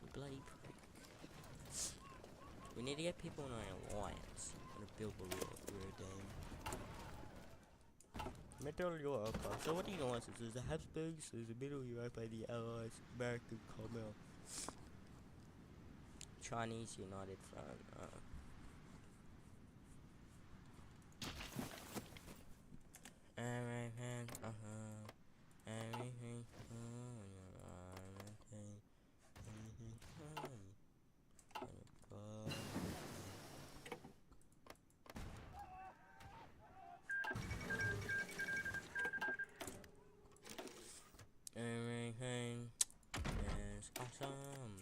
You bloody prick. We need to get people in an alliance. I'm gonna build a real game. Middle Europe. So what do you know? There's the Habsburgs, there's the Middle Europe, the Allies, American Commonwealth. Chinese United Front. Everything, everything, everything is awesome.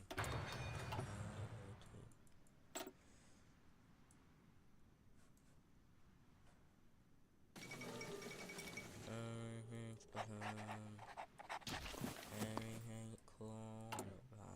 Everything cool, everything.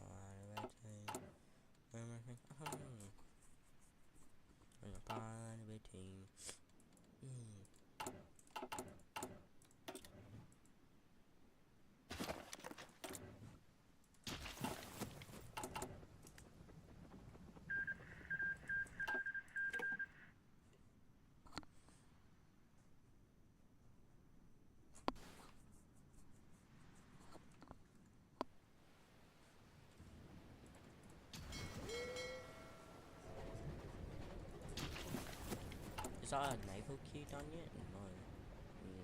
Is that a naval queue done yet? No.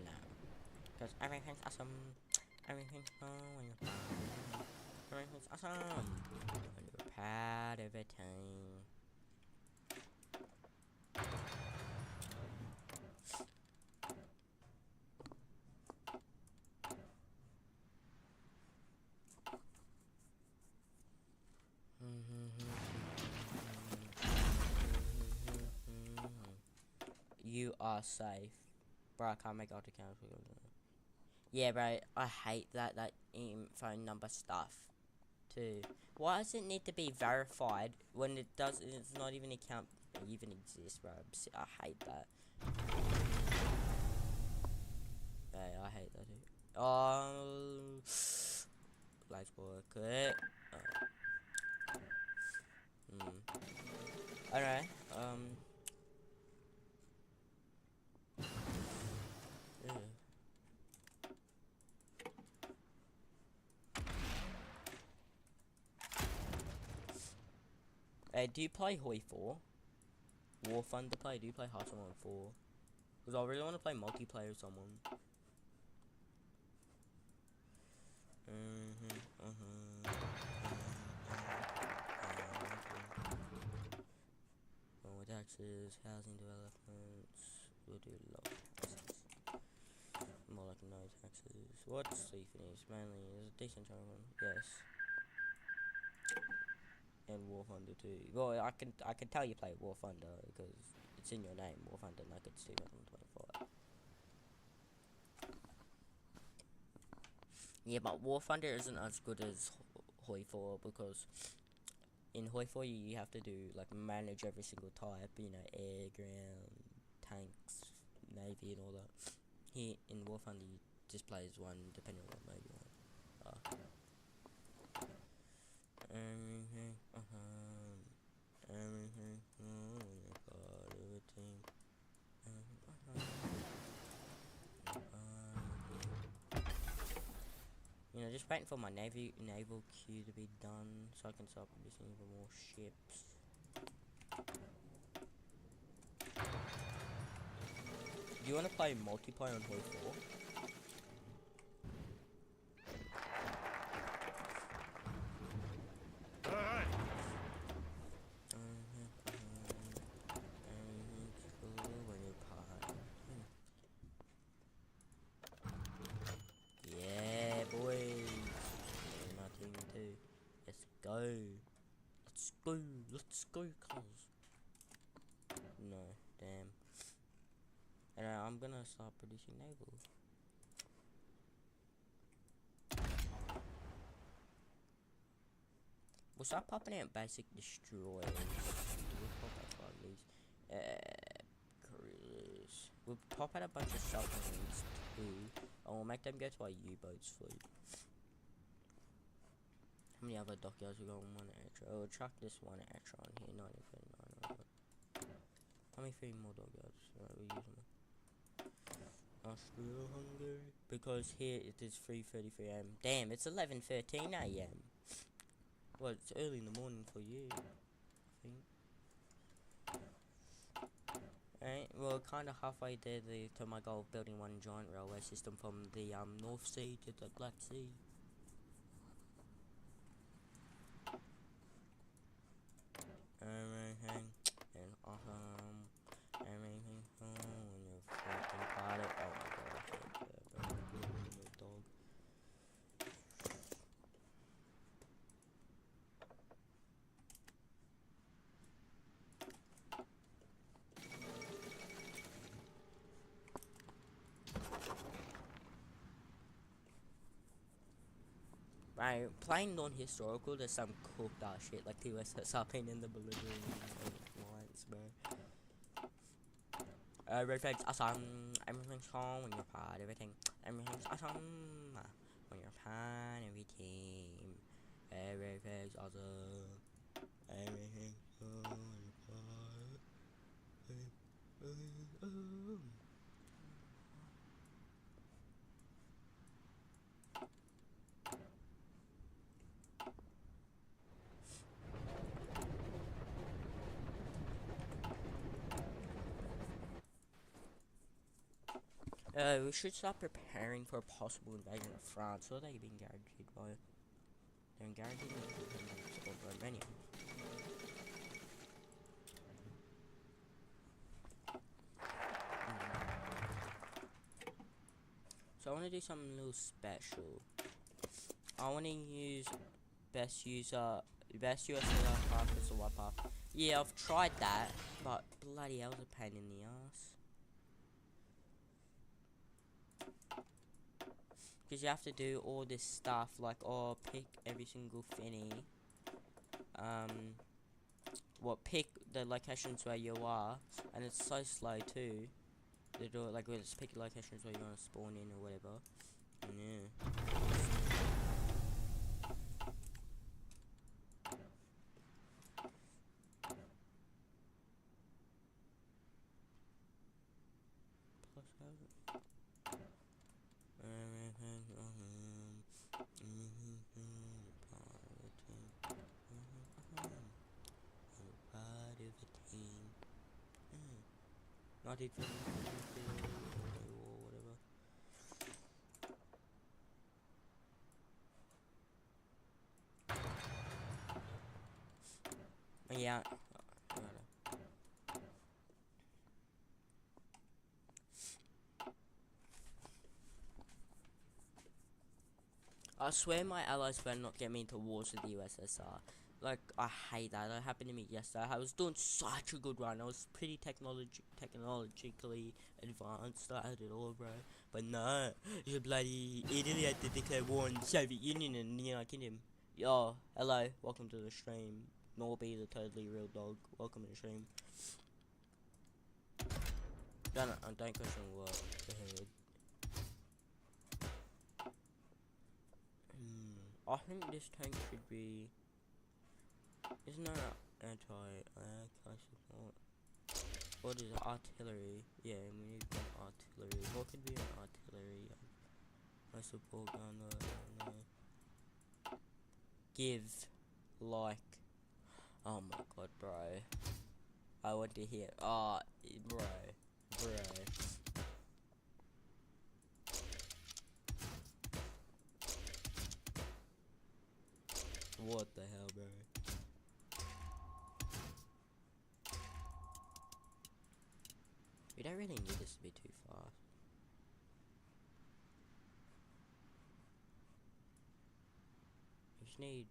No. Because everything's awesome. Everything's fun when you're proud. Everything's awesome. When you're proud of a team. You are safe. Bro, I can't make auto accounts. Yeah, bro, I hate that phone number stuff too. Why does it need to be verified when it does? It's not even account even exists, bro. I hate that. Hey, I hate that too. Oh, let's work it. Alright. Hey, do you play Hoi 4? War Thunder play? Do you play Hearts of Iron 4? Because I really want to play multiplayer with someone. taxes, housing developments. We'll do low taxes. More like no taxes. What's Symphony? Mainly is a decent tournament. Yes. And War Thunder too. Well, I can tell you play War Thunder because it's in your name, War Thunder, like it's 2025. Yeah, but War Thunder isn't as good as Hoi 4 because in Hoi 4 you have to do like manage every single type, you know, air, ground, tanks, navy, and all that. Here in War Thunder you just play as one depending on what mode you want. Everything, everything, part of a team. You know, just waiting for my naval queue to be done so I can start producing even more ships. Do you want to play multiplayer on Hoi 4? Bereit. Yeah, boys. My team too. Let's go. Let's go. Let's go, cuz. No, damn. And I'm gonna start producing naval. We'll start popping out basic destroyers. We'll pop out 5 of these. Cruisers. We'll pop out a bunch of submarines too. And we'll make them go to our U-boats fleet. How many other dockyards we got on one extra? Oh, we'll chuck this one extra on here. 939. How many 3 more dockyards? Right, we'll use them. I'm still hungry. Because here it is 3:33 AM. Damn, it's 11:13 AM. Well, it's early in the morning for you, I think. Alright, well, kind of halfway there to my goal of building one giant railway system from the North Sea to the Black Sea. Everything is awesome. Everything when you're freaking part of. Oh my god, I can't do that, bro. Dog. Right, playing non-historical, there's some cooked ass shit like the USS Sarpin and the Belligerent Alliance, bro. Everything's awesome, everything's calm when you're part of everything. Everything's awesome when you're part of every team. Everything's awesome. Everything's awesome when you're part. We should start preparing for a possible invasion of France. What are they being guaranteed by? They're guaranteed independence over Armenia. So I want to do something a little special. I want to use best USSR path as a white path. Yeah, I've tried that, but bloody hell's a pain in the ass. Because you have to do all this stuff, like, pick every single finny. Pick the locations where you are, and it's so slow too. They do it, like, just pick locations where you want to spawn in or whatever. And yeah. Not it or whatever. Yeah. I swear my allies better not get me into wars with the USSR. Like, I hate that. That happened to me yesterday. I was doing such a good run. I was pretty technologically advanced. I had it all, bro. But no, you bloody Italy had to declare war on the Soviet Union and the United Kingdom. Yo, hello. Welcome to the stream. Norby, the totally real dog. Welcome to the stream. Don't question what the heck. I think this tank should be... Isn't that anti-air support? What is it? Artillery. Yeah, we need an artillery. What could be an artillery? I support gun. Give. Like. Oh my god, bro. I want to hear. Ah, bro. What the hell, bro? We don't really need this to be too fast. We just need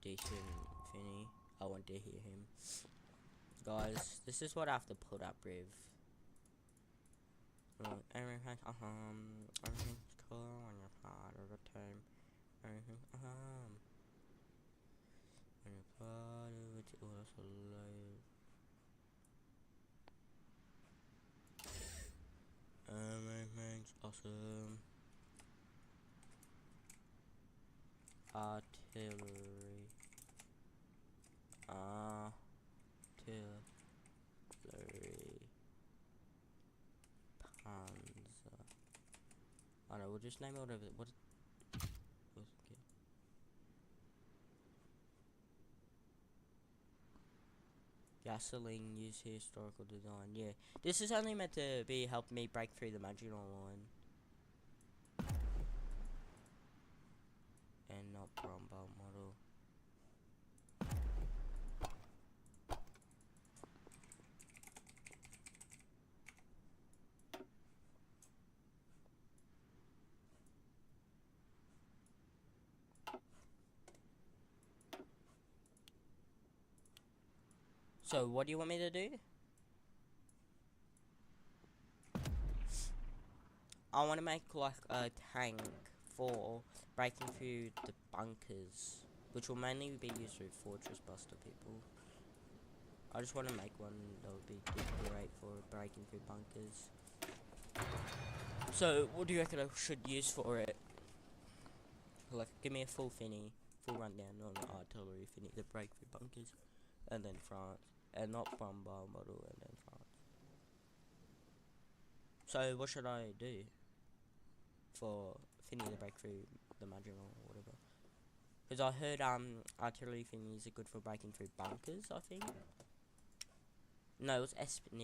decent Finny. I want to hear him. Guys, this is what I have to put up with. Everything's cool on your part of the time. Everything's on your part of it was alive. Everything's awesome. Artillery. Panzer. I don't know, we'll just name it whatever. What? Okay. Gasoline, use historical design. Yeah, this is only meant to be help me break through the Maginot Line. And not Brombault model. So, what do you want me to do? I want to make like a tank for breaking through the bunkers, which will mainly be used with Fortress Buster people. I just want to make one that would be great for breaking through bunkers. So, what do you reckon I should use for it? Like, give me a full rundown on artillery Finny to break through bunkers, and then France. And not Brombault model, and then France. So what should I do for Finny to break through the Maginot or whatever? Because I heard artillery Finnies are good for breaking through bunkers, I think. No, it was SP.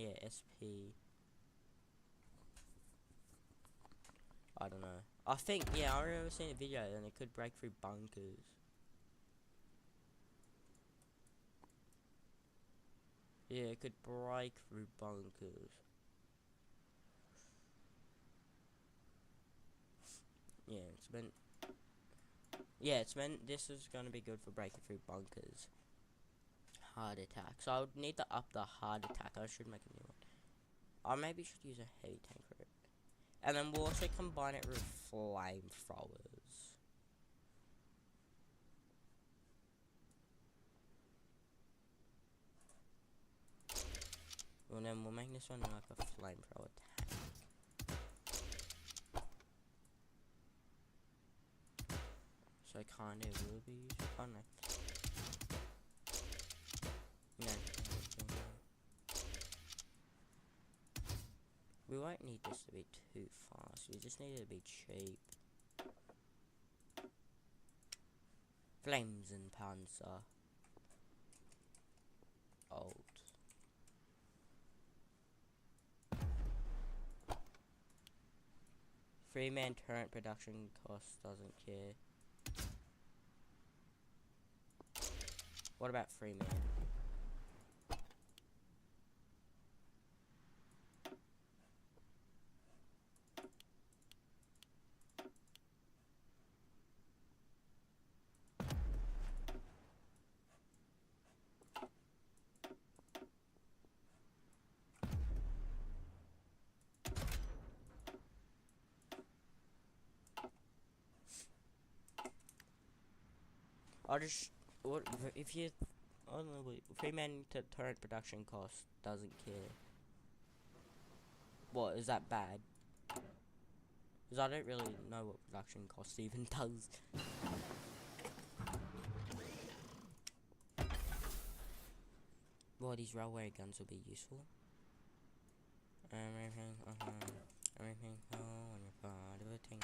I don't know. I think, yeah, I remember seeing a video and it could break through bunkers. Yeah, it could break through bunkers. Yeah, it's meant this is gonna be good for breaking through bunkers. Hard attack. So I would need to up the hard attack. I should make a new one. I maybe should use a heavy tank for it. And then we'll also combine it with flamethrowers. And then we'll make this one like a flamethrower tank. So kind of will be used. Oh no. No. We won't need this to be too fast. We just need it to be cheap. Flames and Panzer. Old. Three-man turret production cost doesn't care. What about Freeman? I just what if you I don't know. Three-man turret production cost doesn't care. What is that bad? Because I don't really know what production cost even does. Well, these railway guns will be useful. Everything, everything, on your part, everything.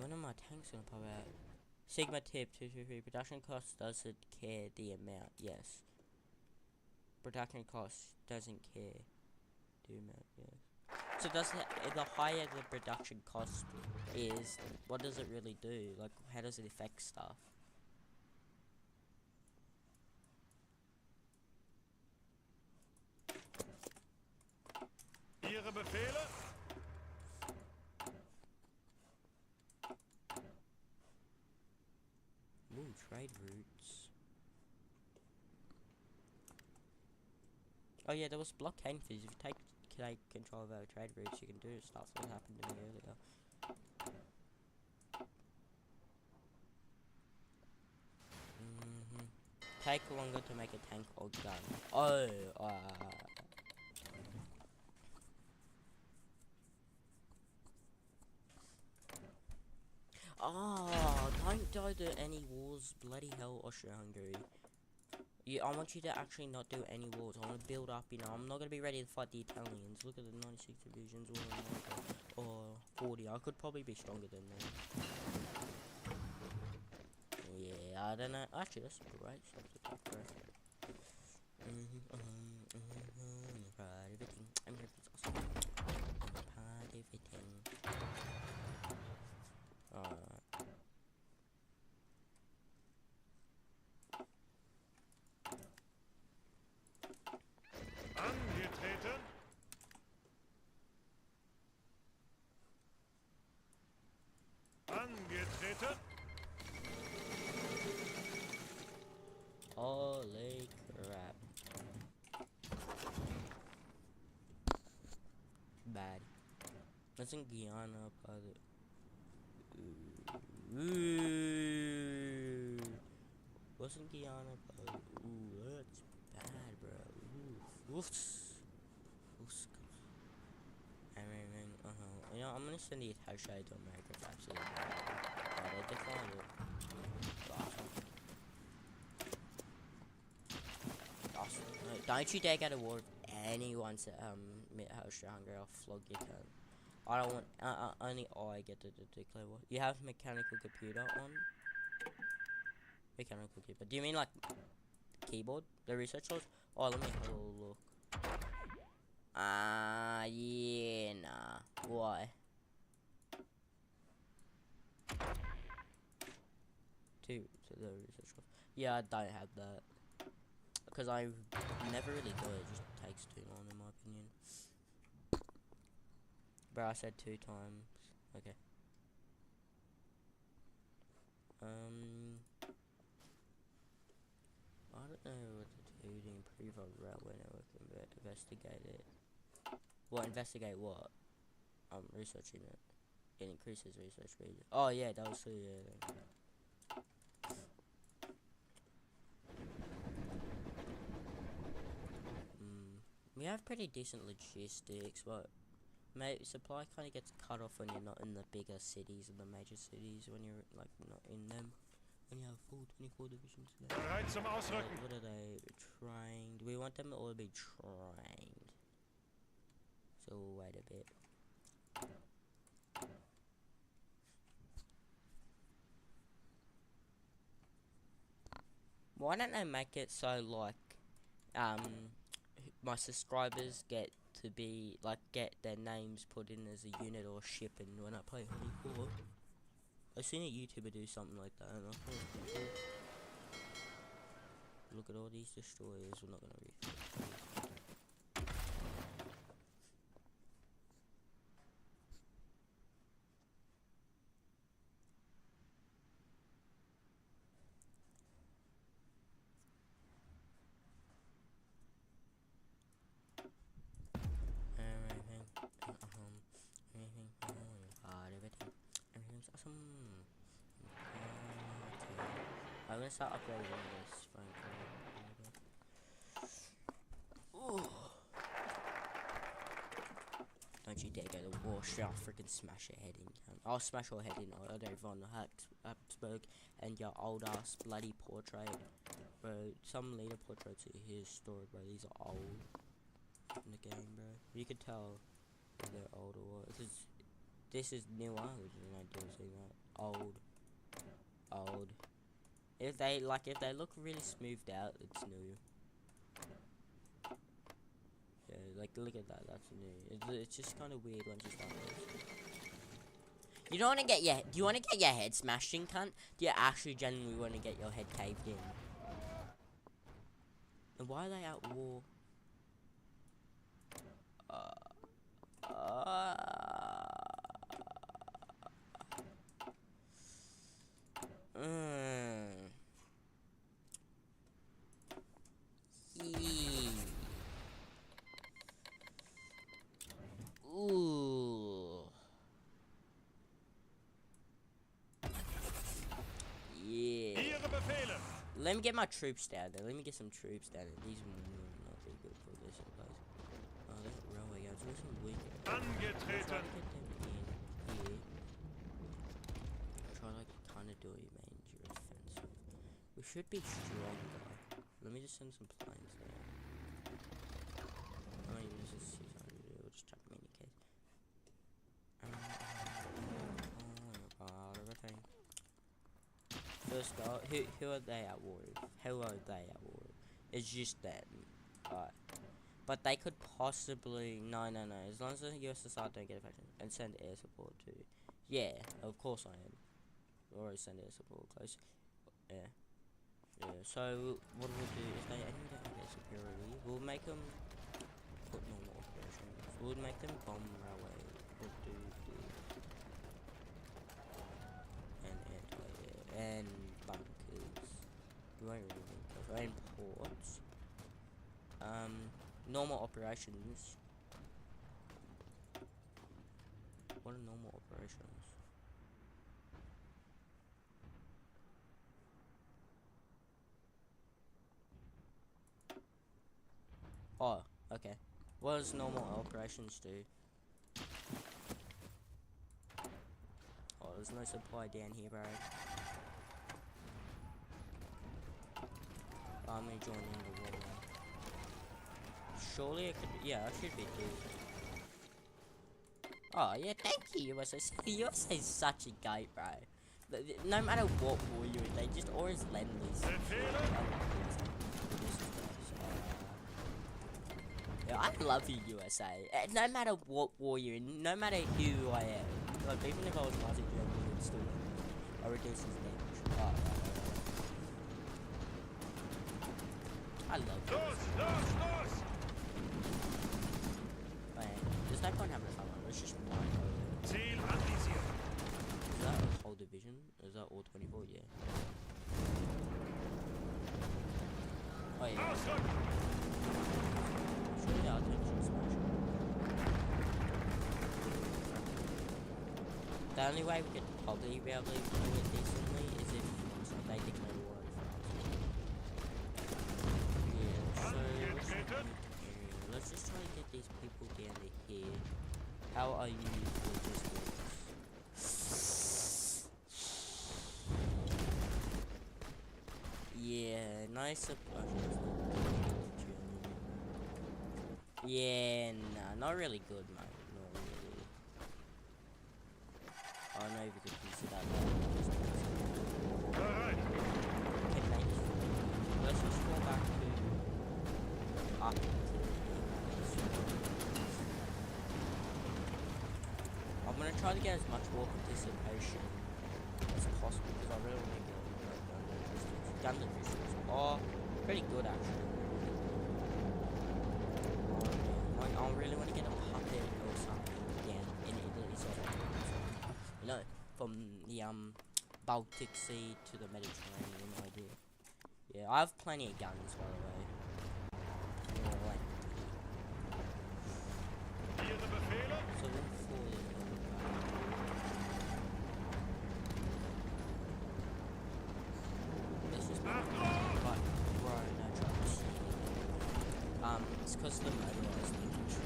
When are my tanks gonna pop out? Sigma tip 223. Production cost doesn't care the amount. Yes. Production cost doesn't care the amount. Yes. So does the higher the production cost is, what does it really do? Like, how does it affect stuff? Ihre Befehle? Ooh, trade routes. Oh yeah, there was blockade fees. If you take control of our trade routes, you can do stuff that happened to me earlier. Take longer to make a tank or gun. Oh, don't go to any wars, bloody hell, Austria-Hungary. Yeah, I want you to actually not do any wars. I want to build up, you know. I'm not going to be ready to fight the Italians. Look at the 96 divisions, or 40. I could probably be stronger than them. Yeah, I don't know. Actually, that's great stuff to talk about. Everything. Everything's awesome. Everything. Angetreten. Angetreten. Holy crap. Bad. Isn't Guyana part of... Ooh. Wasn't Guyana part of... Ooh, that's bad, bro. Ooh. Oofs. Everything, You know, I'm gonna send the attaché to America for absolutely. Oh, they declined it. Awesome. No, don't you dare go to war with anyone to Austria-Hungary. I'll flog your tongue. I don't want. Only I get to declare war. You have mechanical computer on. Mechanical keyboard. Do you mean like keyboard? The research source? Oh, let me have a look. Yeah, nah. Why? To the research source. Yeah, I don't have that. Because I never really do it. It just takes too long, in my opinion. Bro, I said 2 times. Okay. I don't know what to do to improve our railway network and investigate it. What, investigate what? I'm researching it. It increases research speed. Oh yeah, that was yeah. We have pretty decent logistics, but supply kind of gets cut off when you're not in the bigger cities and the major cities, when you're like not in them. When you have full 24 divisions there. Bereit zum Ausrücken. What are they trained? We want them all to be trained. So wait a bit. Why don't they make it so like my subscribers get to be like get their names put in as a unit or ship, and when I play Honey 4, I seen a YouTuber do something like that, and I thought it was pretty cool. Look at all these destroyers. We're not gonna read. gonna start upgrading this phone call. Ooh. Don't you dare go to war, shit, I'll freaking smash your head in. I'll smash your head in, Otto von Habsburg, and your old ass bloody portrait. Bro, some later portraits are his story, bro. These are old in the game, bro. You can tell if they're old or what. This is newer, which is an ideal thing, right? Old. If they look really smoothed out, it's new. Yeah, like look at that, that's new. It's just kind of weird once you start this. You don't want to get do you want to get your head smashed in, cunt? Do you actually genuinely want to get your head caved in? And why are they at war? Ooh. Yeah. Ihre Befehle. Let me get my troops down there. Let me get some troops down there. These are not very good for this place. Oh, look at railway guys. There's some weak. Try to Angetreten. get them in here. Try like kind of do it, man. You're offensive. We should be stronger. Let me just send some planes there. Oh, even this is 600. We'll just chuck them in case. Everything. First off, who are they at war with? Who are they at war with? It's just them. Alright. But they could possibly... No. As long as the USSR don't get affected. And send air support too. Yeah, of course I am. Always send air support close. Yeah. Yeah, so what we'll do is they don't get superiority. We'll make them put normal operations. We'll make them bomb railway. We'll do and anti-air and bunkers. We won't really need those. And ports. Normal operations. What are normal operations? Oh, okay. What does normal operations do? Oh, there's no supply down here, bro. I'm gonna join in the war. Surely it could be, yeah, I should be decent. Oh, yeah, thank you, USA. USA is such a gate, bro. No matter what war you're in, they just always lend these. Yeah, I love you, USA. No matter what war you're in, no matter who I am. Like, even if I was Nazi Germany, it's still I reduce his damage. Oh, I love you. Man, there's no point having a fun one. Let's just mine over there. Ziel anvisiert. Is that a whole division? Is that all 24? Yeah. Oh, yeah. Ausrücken. Surely our attention smash. The only way we could probably be able to do it decently is if they declare war on France. Yeah, so let's just try to get these people down to here. How are you logistics? Yeah, nice approach. Yeah, nah, not really good, mate. Not really. I don't know if you could consider that. Bereit. Okay, mate. Let's just go back to up to I'm gonna try to get as much war participation as possible because I really want to get gun logistics. Oh, pretty good actually. I really want to get a puppet or something down in Italy, so you know, from the Baltic Sea to the Mediterranean idea. Yeah, I have plenty of guns, by the way. Yeah, like, Ihre Befehle. so look for let's just because the motorized infantry.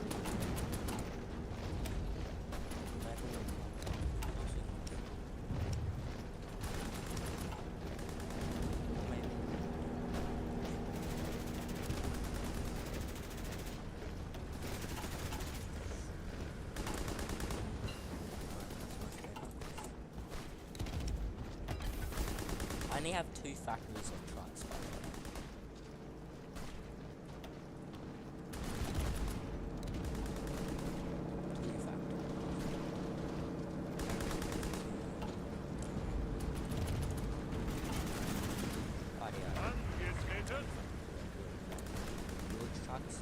I only have 2 factories of trucks, by the way. Two factories. Rightio. Angetreten. Which trucks?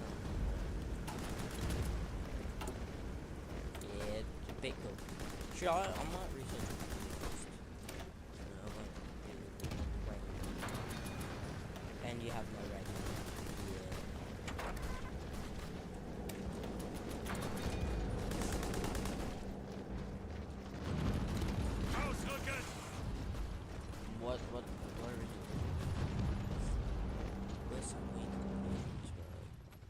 Yeah, it's a bit cool. Should I might research it first. I won't do it. And you have no rating. Yeah. Ausrücken. What are we doing? Where's some weak locations, bro?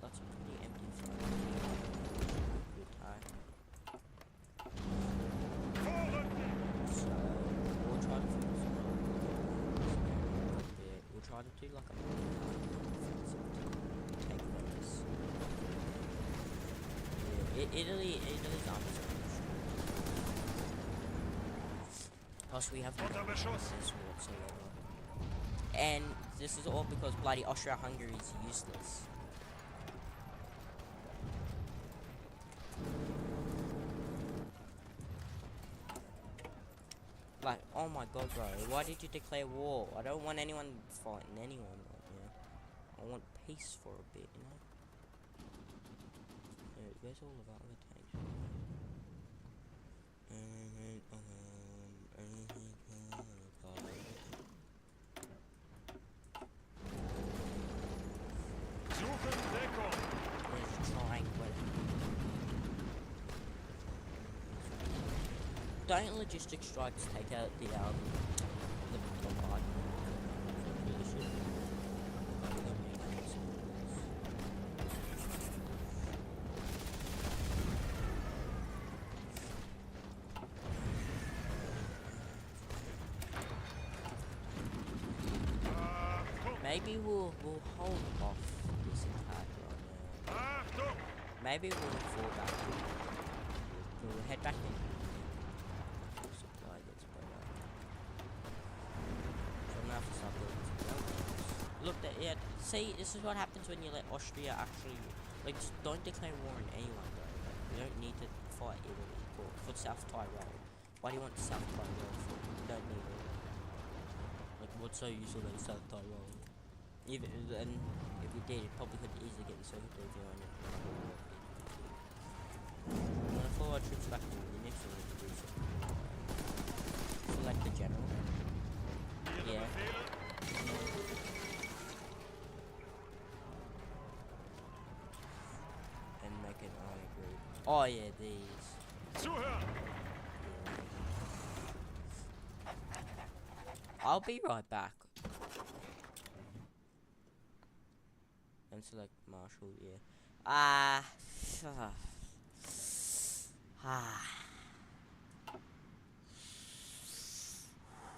That's a pretty empty front. Good time. Vorrücken. So, we'll try to focus on a bit. We'll try to do like a offensive to take Venice. Yeah, Italy's army's plus we have no Unter Beschuss. defenses whatsoever. And this is all because bloody Austria-Hungary is useless. Like, oh my god, bro, why did you declare war? I don't want anyone fighting anyone right now. I want peace for a bit, you know? Where's all of our other tanks? Suchen Deckung. Let's try and quit. Don't logistic strikes take out the part? Really should. Maybe we'll hold off this attack right now. Achtung. Maybe we'll fall back. We'll head back in. Supply gets better. So I'm gonna have to start building some buildings. Look, yeah. See, this is what happens when you let Austria actually, like, just don't declare war on anyone, bro. Like, you don't need to fight Italy for South Tyrol. Why do you want South Tyrol for? You don't need it. Like, what's so useful about South Tyrol? Even and if we did, it probably could easily get the circuit breaker on it. I'm gonna follow our troops back to Munich so we can do something. Select the general. Ihre Yeah. Befehle. And make an army group. Oh yeah, these. Zuhören. I'll be right back. And select Marshall, yeah.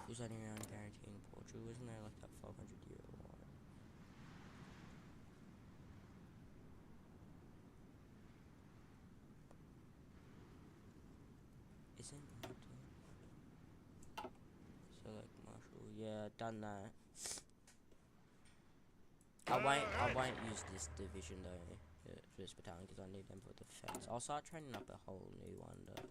Who's only around guaranteeing Portugal? Isn't there like that 500 euro one? Isn't Malta? Select Marshall, yeah, done that. I won't use this division though, for this battalion, because I need them for defense. I'll start training up a whole new one though.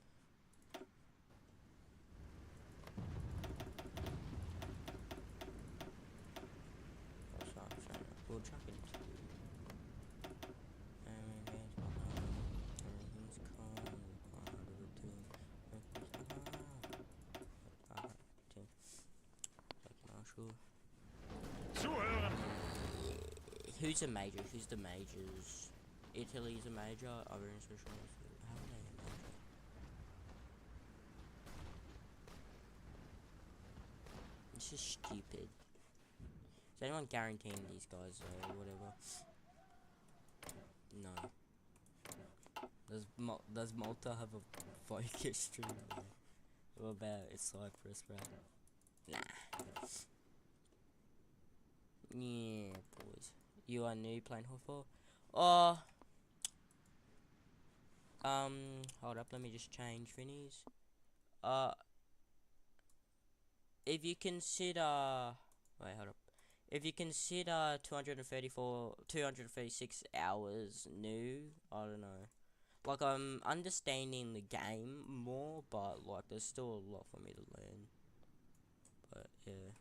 I'll start training up. We'll chuck it into everything's calm. Like Marshall. Zuhören. Who's a major? Who's the majors? Italy's a major. Other institutions. How are they a major? This is stupid. Is anyone guaranteeing these guys or whatever? No. Does Malta have a focus stream? What about Cyprus, bro? Nah. Yeah, boys. You are new playing Hawthorne? Oh. Hold up, let me just change Vinny's. If you consider... Wait, hold up. If you consider 236 hours new, I don't know. Like, I'm understanding the game more, but, like, there's still a lot for me to learn. But, yeah.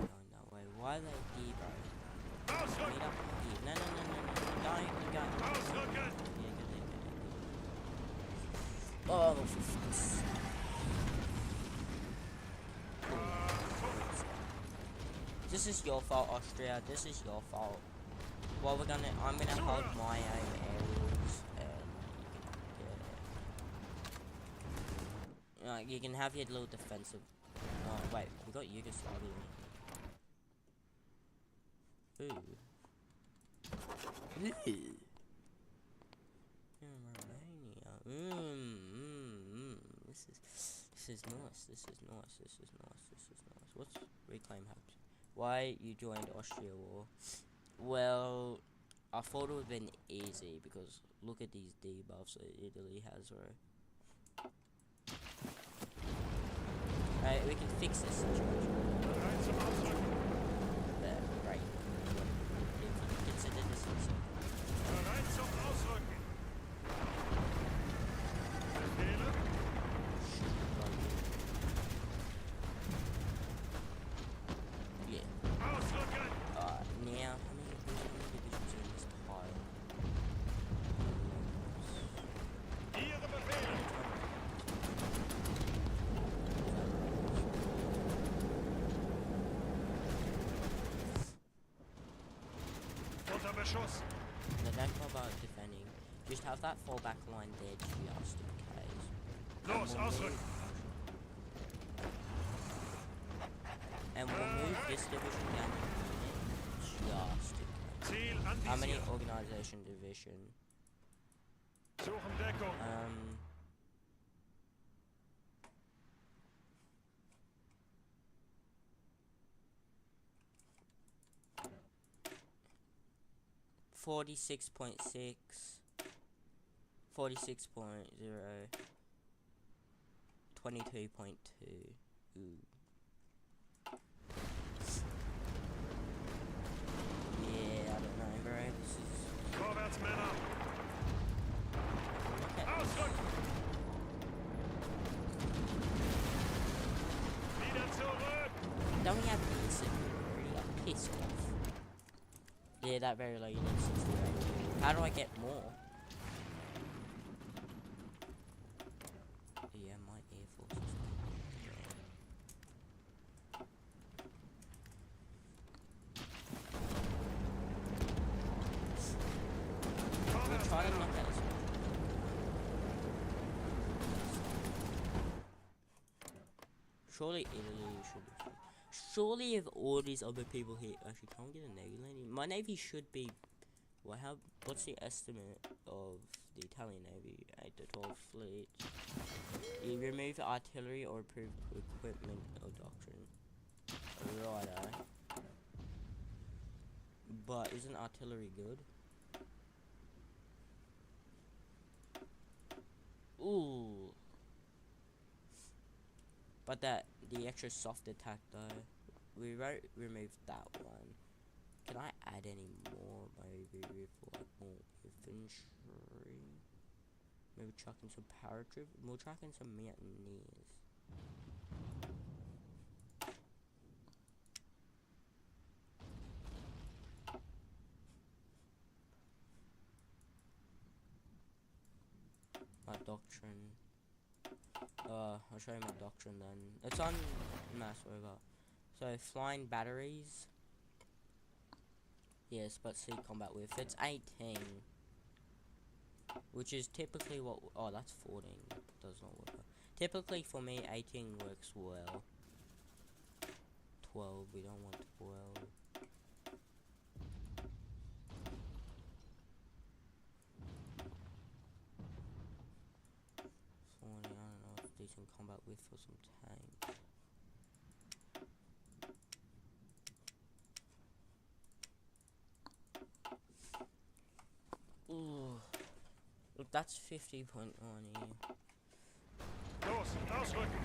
Going that way. Why are they here, bro? Meet up here. No, don't go. Ausrücken! Yeah, go there. Oh, for fuck's sake. This is your fault, Austria. This is your fault. Well, I'm gonna hold my own areas, and you can have your little defensive. Oh wait, we got Yugoslavia. Ooh. Romania. This is nice. This is nice. What's reclaim hubs? Why you joined Austria war? Well, I thought it would have been easy because look at these debuffs that Italy has, right? Right, we can fix this situation. Bereit zum Ausrücken! There, right. If you consider this also. Bereit zum Ausrücken! Befehle? Yeah. Ausrücken! Now, how many divisions are in this pile? Ihre Befehle! Unter Beschuss! No, don't bother about defending. Just have that fallback line there just in case. Los, ausrücken! And we'll move this division down to just in case. Ziel How many anvisieren! organization division? Suchen Deckung! 46.6, 46.0, 22.2. Ooh. Yeah, I don't know, bro. This is. Vorwärts, Männer! Look at this. Ausrücken! Wieder zurück! Don't we have insecurity? I'm pissed off. Yeah, that very low, you need 68. How do I get more? Yeah, my air force is we'll Vorwärts, try to Männer! knock out this one. Surely Italy should. Surely if all these other people here actually can't get a navy landing. My navy should be. Well, what's the estimate of the Italian navy at the 12th fleet? You remove artillery or improve equipment or doctrine. Righto. But isn't artillery good? Ooh. But the extra soft attack though, we removed that one. Can I add any more? Maybe with like more infantry. Maybe chuck in some paratroop. We'll chuck in some mutineers. My doctrine. I'll show you my doctrine then. It's on Mass Rover. So flying batteries. Yes, but see combat with. It's 18. Which is typically what... Oh, that's 14. That does not work. Typically for me, 18 works well. 12. We don't want 12. 40, I don't know, it's decent combat with for some tanks. Ooh. Look, that's 50.1 here. Los, ausrücken!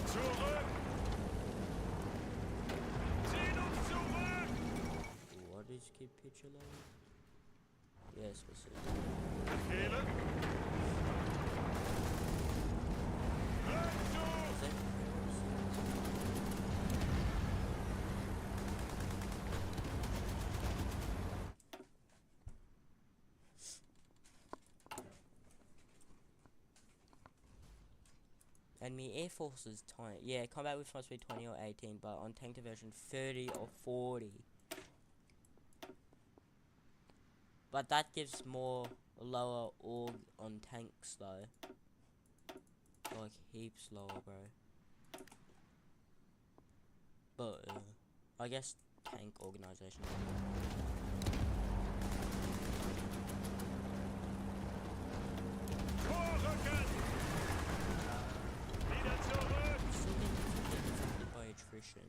Zurück! Ziehen uns zurück! What is capitulating? Yes, we see. Befehle? Rückzug! Is it? Enemy Air Force is tiny. Yeah, combat with must be 20 or 18, but on tank diversion 30 or 40. But that gives more lower org on tanks though. Like heaps lower, bro. But I guess tank organization. Vorrücken! Wieder zurück! I'm still getting affected by attrition.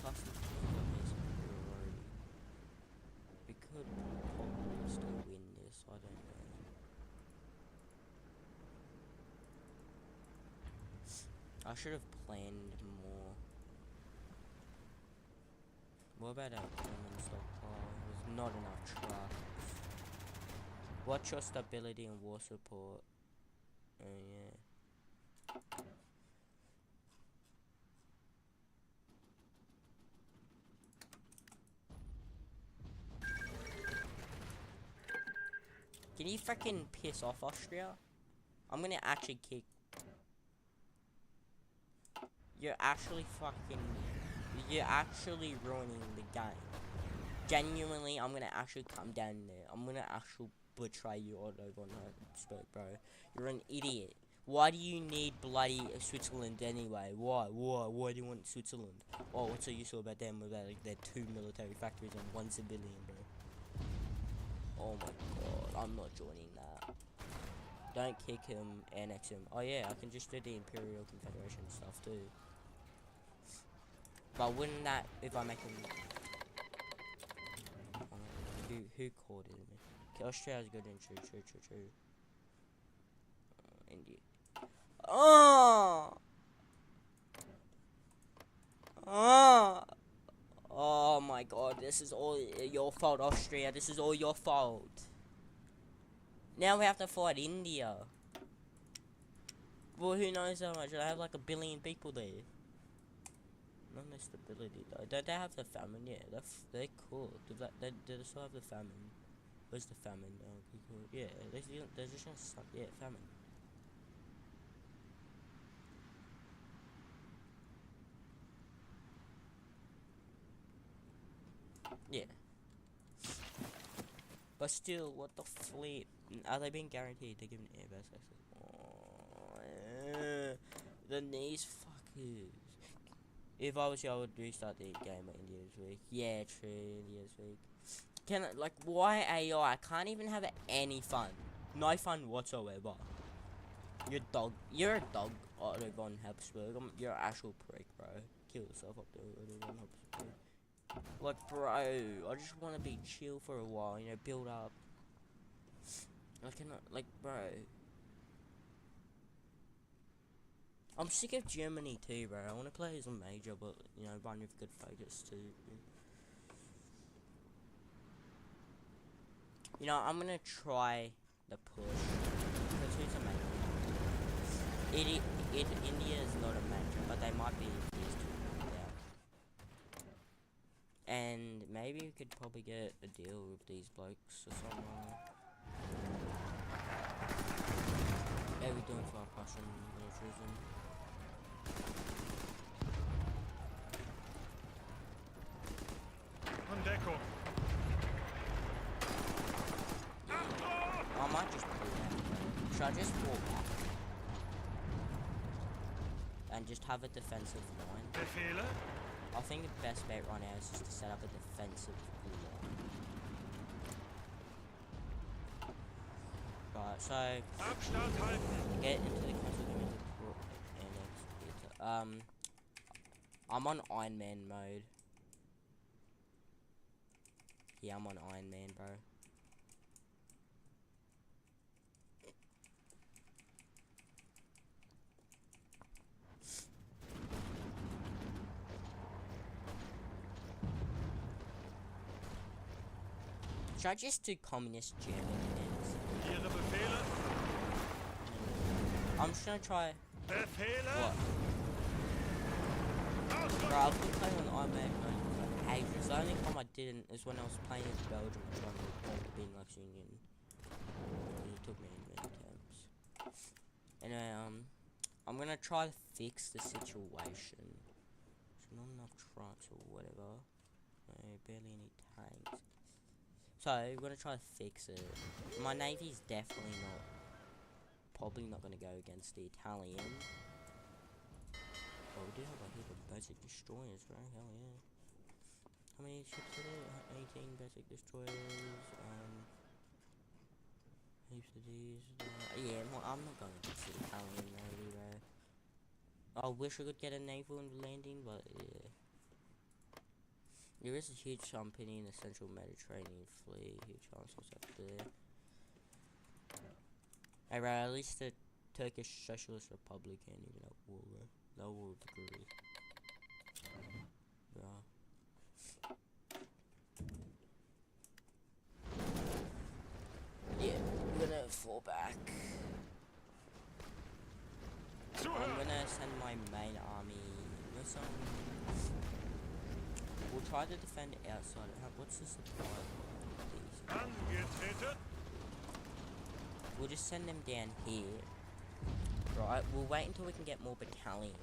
Plus, we could probably still win this. I don't know. I should have planned more. What about our common stockpile? There's not enough trucks. What's your stability and war support? Oh yeah. Can you freaking piss off, Austria? I'm gonna actually kick. You're actually ruining the game. Genuinely, I'm gonna actually come down there. I'm gonna actually betray you all over on Habsburg, bro. You're an idiot. Why do you need bloody Switzerland anyway? Why? Why do you want Switzerland? Oh, what's so useful about them? About like their 2 military factories and 1 civilian, bro. Oh my god, I'm not joining that. Don't kick him, annex him. Oh yeah, I can just do the Imperial Confederation stuff too. But wouldn't that, if I make him... Who called it me? Okay, Australia's good in true. India. Oh my god, this is all your fault, Austria. This is all your fault. Now we have to fight India. Well, who knows how much? I have like 1 billion people there. Not no stability though. Don't they have the famine? Yeah, they're cool. Do they still have the famine? Where's the famine? Oh, cool. Yeah, they're just gonna suck. Yeah, famine. Yeah. But still, what the flip? Are they being guaranteed? They're giving airbus access. Oh, these fuckers. If I was you, I would restart the game at India this week. Yeah, true, India this week. Can I, like, why AI? I can't even have any fun. No fun whatsoever. You're a dog, Otto von Habsburg. You're an actual prick, bro. Kill yourself up there, Otto von Habsburg. Like, bro, I just want to be chill for a while, you know, build up. I cannot, like, bro. I'm sick of Germany too, bro. I want to play as a major, but, you know, run with good focus too. You know, I'm gonna try the push. Because who's a major? India is not a major, but they might be if these two And maybe we could probably get a deal with these blokes or something. Yeah, we're doing for our Russian militarism. On deco. I might just pull that. Should I just fall back? And just have a defensive line? Befehle? I think the best bet right now is just to set up a defensive line. Right, so Abstand halten. get into the council and I'm on Iron Man mode. Yeah, I'm on Iron Man, bro. Should I just do communist German next? Ihre Befehle? I'm just gonna try. Befehle? What? Bro, I've been playing on Iron Man mode for ages. The only time I didn't is when I was playing in Belgium trying to record being like Union. It took me many attempts. Anyway, I'm gonna try to fix the situation. There's not enough trucks or whatever. Barely any tanks. So, we're gonna try to fix it. My navy's definitely probably not gonna go against the Italian. Oh, we do have a heap of basic destroyers, right? Hell yeah. How many ships are there? 18 basic destroyers, heaps of these. Yeah, well, I'm not going against the Italian navy, bro. I wish I could get a naval landing, but yeah. There is a huge company in the Central Mediterranean Fleet, huge chances up there. Hey, bro, at least the Turkish Socialist Republic ain't even at war, bro. No war with Greece. Bro. Yeah, I'm gonna fall back. I'm gonna send my main army with some. We'll try to defend outside. What's the supply of these? Angetreten. We'll just send them down here. Right, we'll wait until we can get more battalions.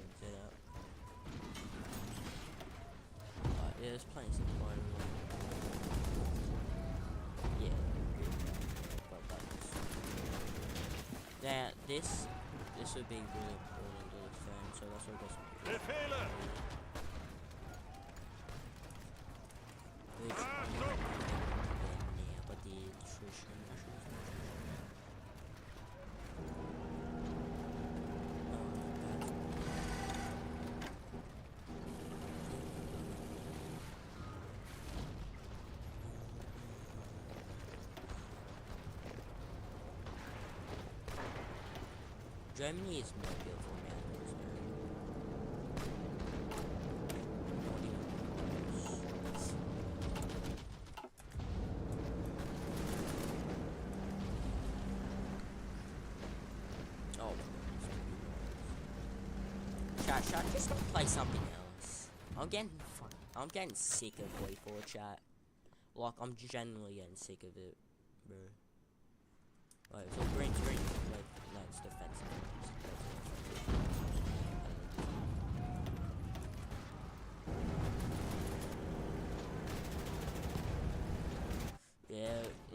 Right, yeah, there's plenty of supply. Yeah, good. Now, this would be really important to defend, so that's what I got some. Befehle. Which Achtung. yeah, but the attrition. Germany is more beautiful now. Oh. Should I just play something else? I'm getting sick of Wii4 chat. Like, I'm genuinely getting sick of it, bro. Right, so green's green. Like, no, it's defensive.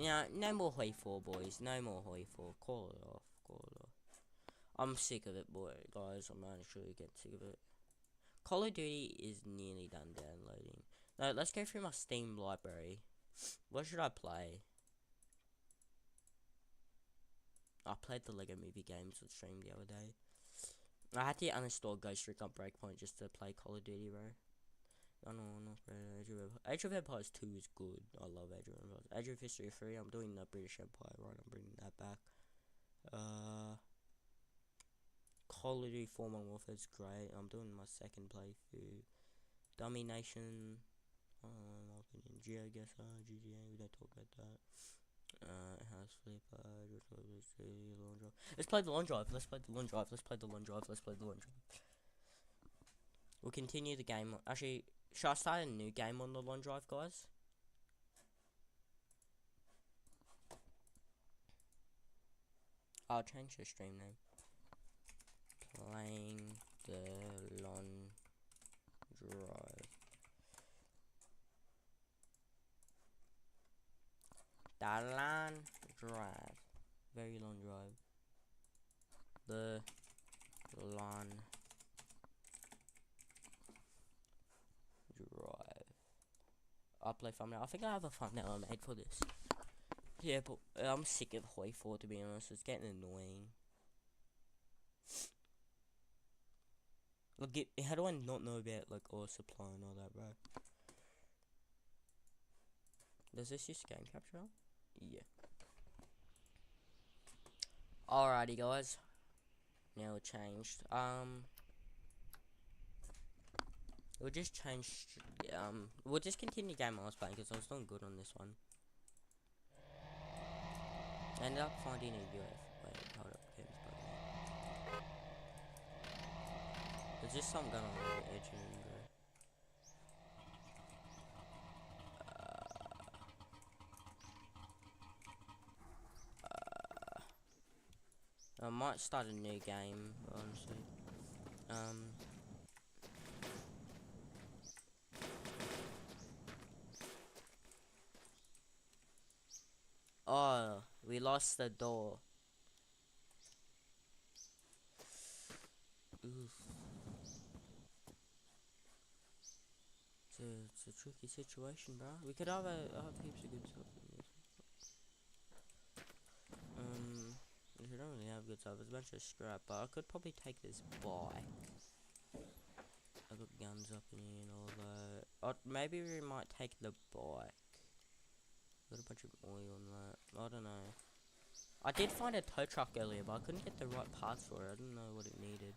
Yeah, no more Hoi 4, boys. No more Hoi 4. Call it off. Call it off. I'm sick of it, boy, guys. I'm actually getting sick of it. Call of Duty is nearly done downloading. Now, let's go through my Steam library. What should I play? I played the Lego Movie games on stream the other day. I had to uninstall Ghost Recon Breakpoint just to play Call of Duty, bro. I don't know, Age of Empires 2 is good. I love Age of Empires. Age of History 3, I'm doing the British Empire, right? I'm bringing that back. Call of Duty 4 Modern Warfare is great. I'm doing my second playthrough. Dummy Nation. My opinion. GeoGuessr, GTA, we don't talk about that. House Flipper, let's play the long drive. Let's play the long drive. Let's play the long drive. Let's play the long drive. We'll continue the game. Actually, Should I start a new game on the long drive, guys? I'll change the stream name. Playing the long drive. The long drive. Very long drive. The long drive. Upload thumbnail. I think I have a thumbnail I made for this. Yeah, but I'm sick of Hoi 4 to be honest. It's getting annoying. Look, how do I not know about like ore supply and all that, bro? Does this use game capture? Yeah. Alrighty, guys. Now it changed. We'll just change. We'll just continue the game I was playing because I was doing good on this one. I ended up finding a UF. Wait, hold up, game's bugging. There's just something going on the edge of it, bro. I might start a new game, honestly. Oh, we lost the door. Oof. It's a tricky situation, bro. We could have heaps of good stuff in this. We don't really have good stuff. There's a bunch of scrap, but I could probably take this bike. I got guns up in here and all that. Or maybe we might take the bike. Got a bunch of oil on that. I don't know. I did find a tow truck earlier, but I couldn't get the right parts for it. I didn't know what it needed.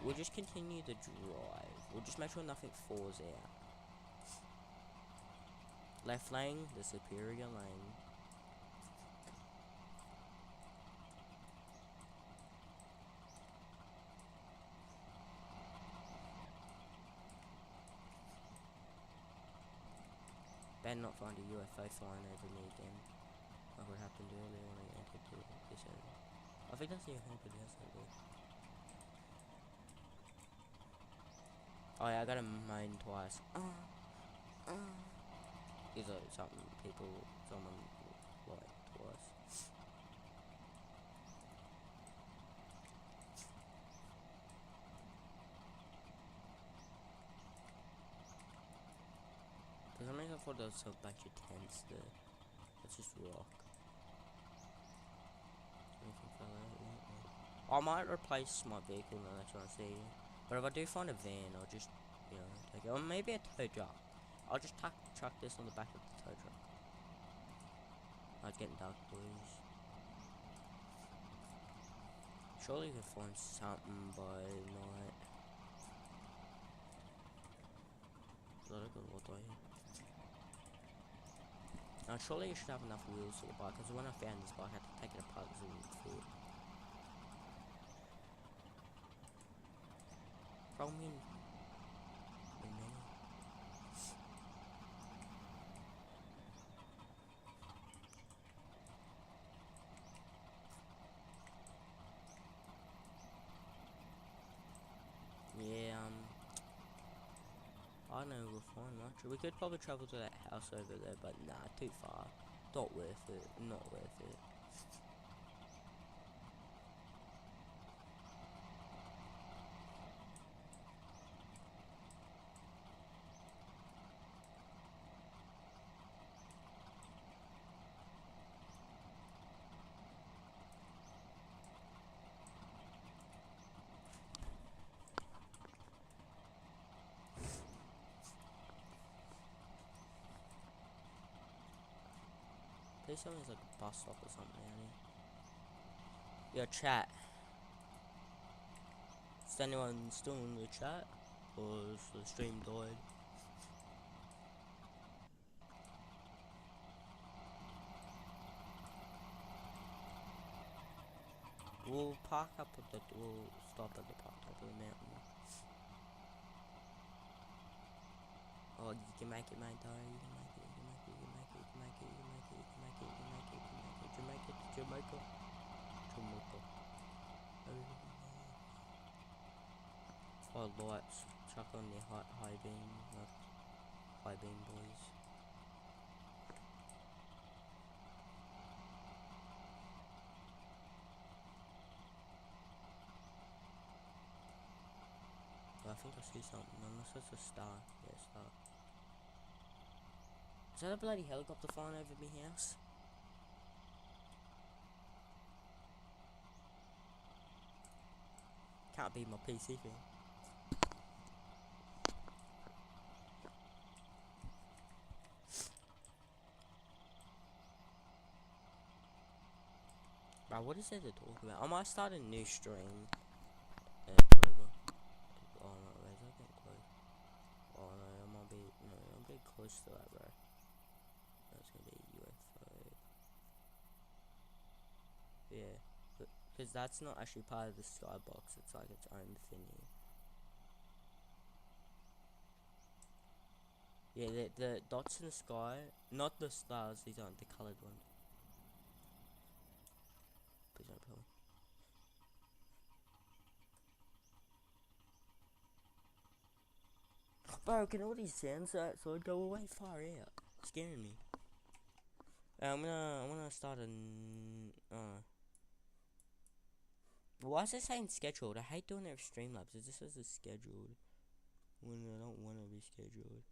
We'll just continue the drive. We'll just make sure nothing falls out. Left lane, the superior lane. Better not find a UFO flying over me again. Like what happened earlier when I entered this area. I think that's the haunted house over there. Oh yeah, I got a mine twice. Is it something someone like twice? For some reason I thought there was a bunch of tents there. Let's just rock. Anything fell out yet? I might replace my vehicle now that's what I see. But if I do find a van, I'll just, take it. Or maybe a tow truck. I'll just chuck this on the back of the tow truck. Oh, it's getting dark, boys. Surely we can find something by night. Is that a good water here? Now, surely you should have enough wheels for the bike, because when I found this bike, I had to take it apart because it wouldn't fit. From in. Yeah, I don't know, we'll find much. We could probably travel to that house over there, but nah, too far. Not worth it, not worth it. There's something like a bus stop or something down here. Yo, chat. Is anyone still in the chat? Or is the stream died? We'll stop at the park top of the mountain. Oh, you can make it, mate, though. You can make it, you can make it, you can make it, you can make it, you can make it, you can make it, you can make it, you can make it, Jamaica, Jamaica, Jamaica. Oh, lights. Chuck on the high beam, like high beam boys. I think I see something, unless it's a star. Yeah, star. Is that a bloody helicopter flying over my house? Can't be my PC thing. Bro, what is there to talk about? I might start a new stream. Whatever. Oh no, where's that getting close? Oh no, I might be, no, I'm getting close to that, bro. That's gonna be UFO. Yeah, because that's not actually part of the skybox, it's like its own thingy. Yeah, the dots in the sky, not the stars, these aren't the coloured ones. Please don't kill me. Bro, can all these sounds outside go away far out? It's scaring me. I'm gonna start an why is it saying scheduled? I hate doing it with Streamlabs. It just says it's scheduled when I don't want to be scheduled.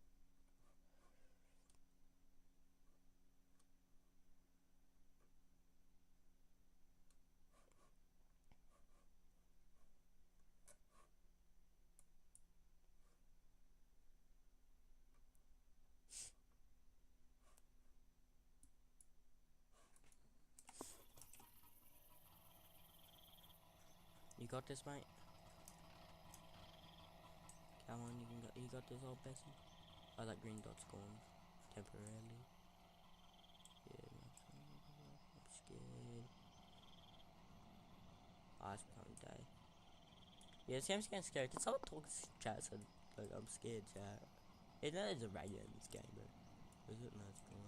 You got this, mate. Come on, you got this, old Bessie. Oh, that green dot's gone temporarily. Yeah, I'm scared. Ah, it's becoming day. Yeah, it seems getting scary. Can someone talk chat? So, like, I'm scared, chat. Yeah, there's a radio in this game, bro. Is it? No, it's gone.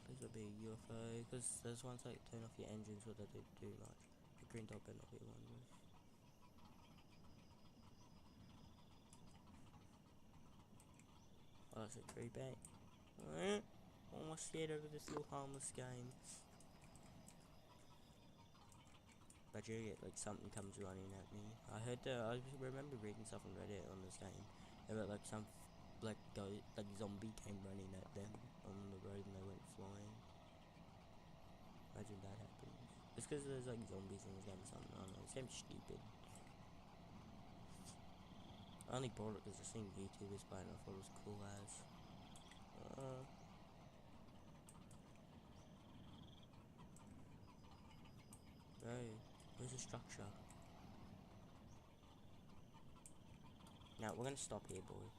Please don't be a UFO, because there's ones like turn off your engines or that they do much. The green dot better not be one of those. Oh, that's a tree bank. Almost scared over this little harmless game. But you get like something comes running at me. I remember reading stuff on Reddit on this game about like some like zombie came running at them on the road and they went flying. Imagine that happens. It's because there's like zombies in this game or something. I don't know. This game's stupid. I only bought it because I seen YouTubers playing. I thought it was cool as. Bro, where's the structure? Now we're gonna stop here, boy.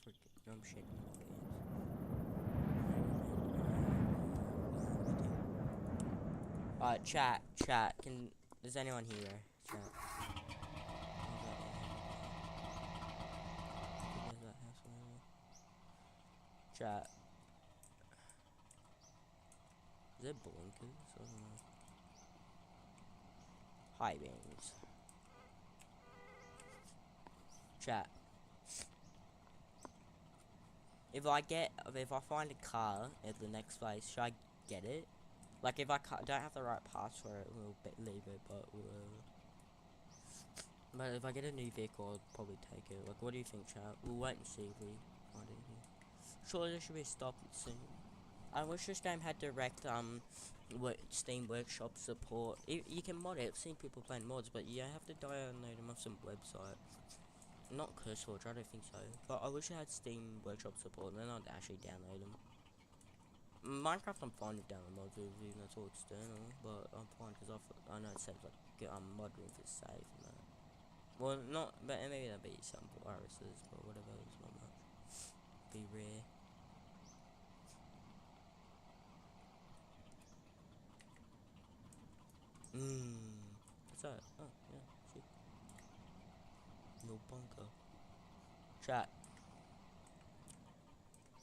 Freaking, I'm shaking my pants. Alright, chat. Is anyone here? Chat. Chat. Is there blinkers? I don't know. High beams. Chat. If I find a car at the next place, should I get it? Like if I don't have the right parts for it, we'll leave it, but but if I get a new vehicle, I'll probably take it. Like, what do you think, chat? We'll wait and see if we find it here. Surely there should be a stop soon. I wish this game had direct Steam Workshop support. You can mod it. I've seen people playing mods, but you have to download them off some website. Not CurseForge, I don't think so. But I wish it had Steam Workshop support, and then I'd actually download them. Minecraft, I'm fine with downloading mods, even though it's all external. But I'm fine because I know it says like mod roof is safe and that. Well, not, but maybe there'll be some viruses, but whatever. It's not much. Be rare. that? Oh, yeah, shit. No bunker. Chat.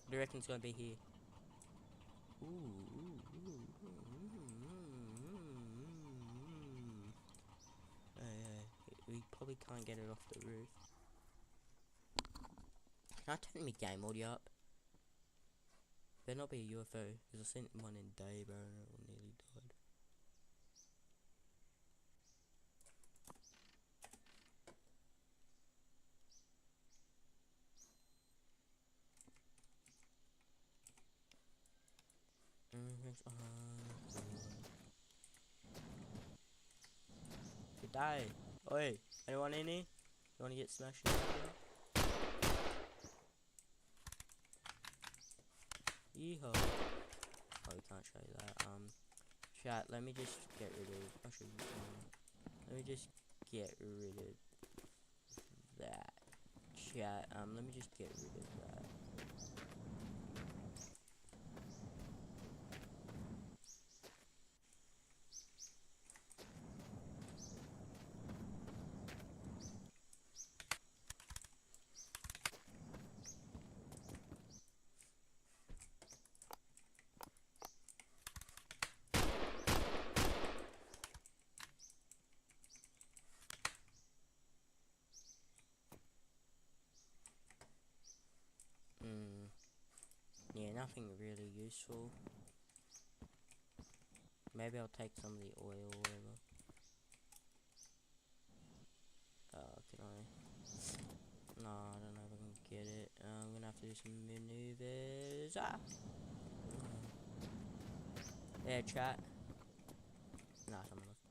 What do you reckon's gonna be here? We probably can't get it off the roof. Can I turn my game audio up? Better not be a UFO, because I sent one in day, bro, and it nearly died. Good day. Oi, anyone in here? You wanna get smashed in here? Yeehaw. Oh, we can't show you that. Chat, let me just get rid of, actually, let me just get rid of that. Chat, let me just get rid of that. Yeah, nothing really useful. Maybe I'll take some of the oil or whatever. Can I? No, I don't know if I can get it. I'm gonna have to do some maneuvers. Ah! Yeah, chat. Nah, someone else.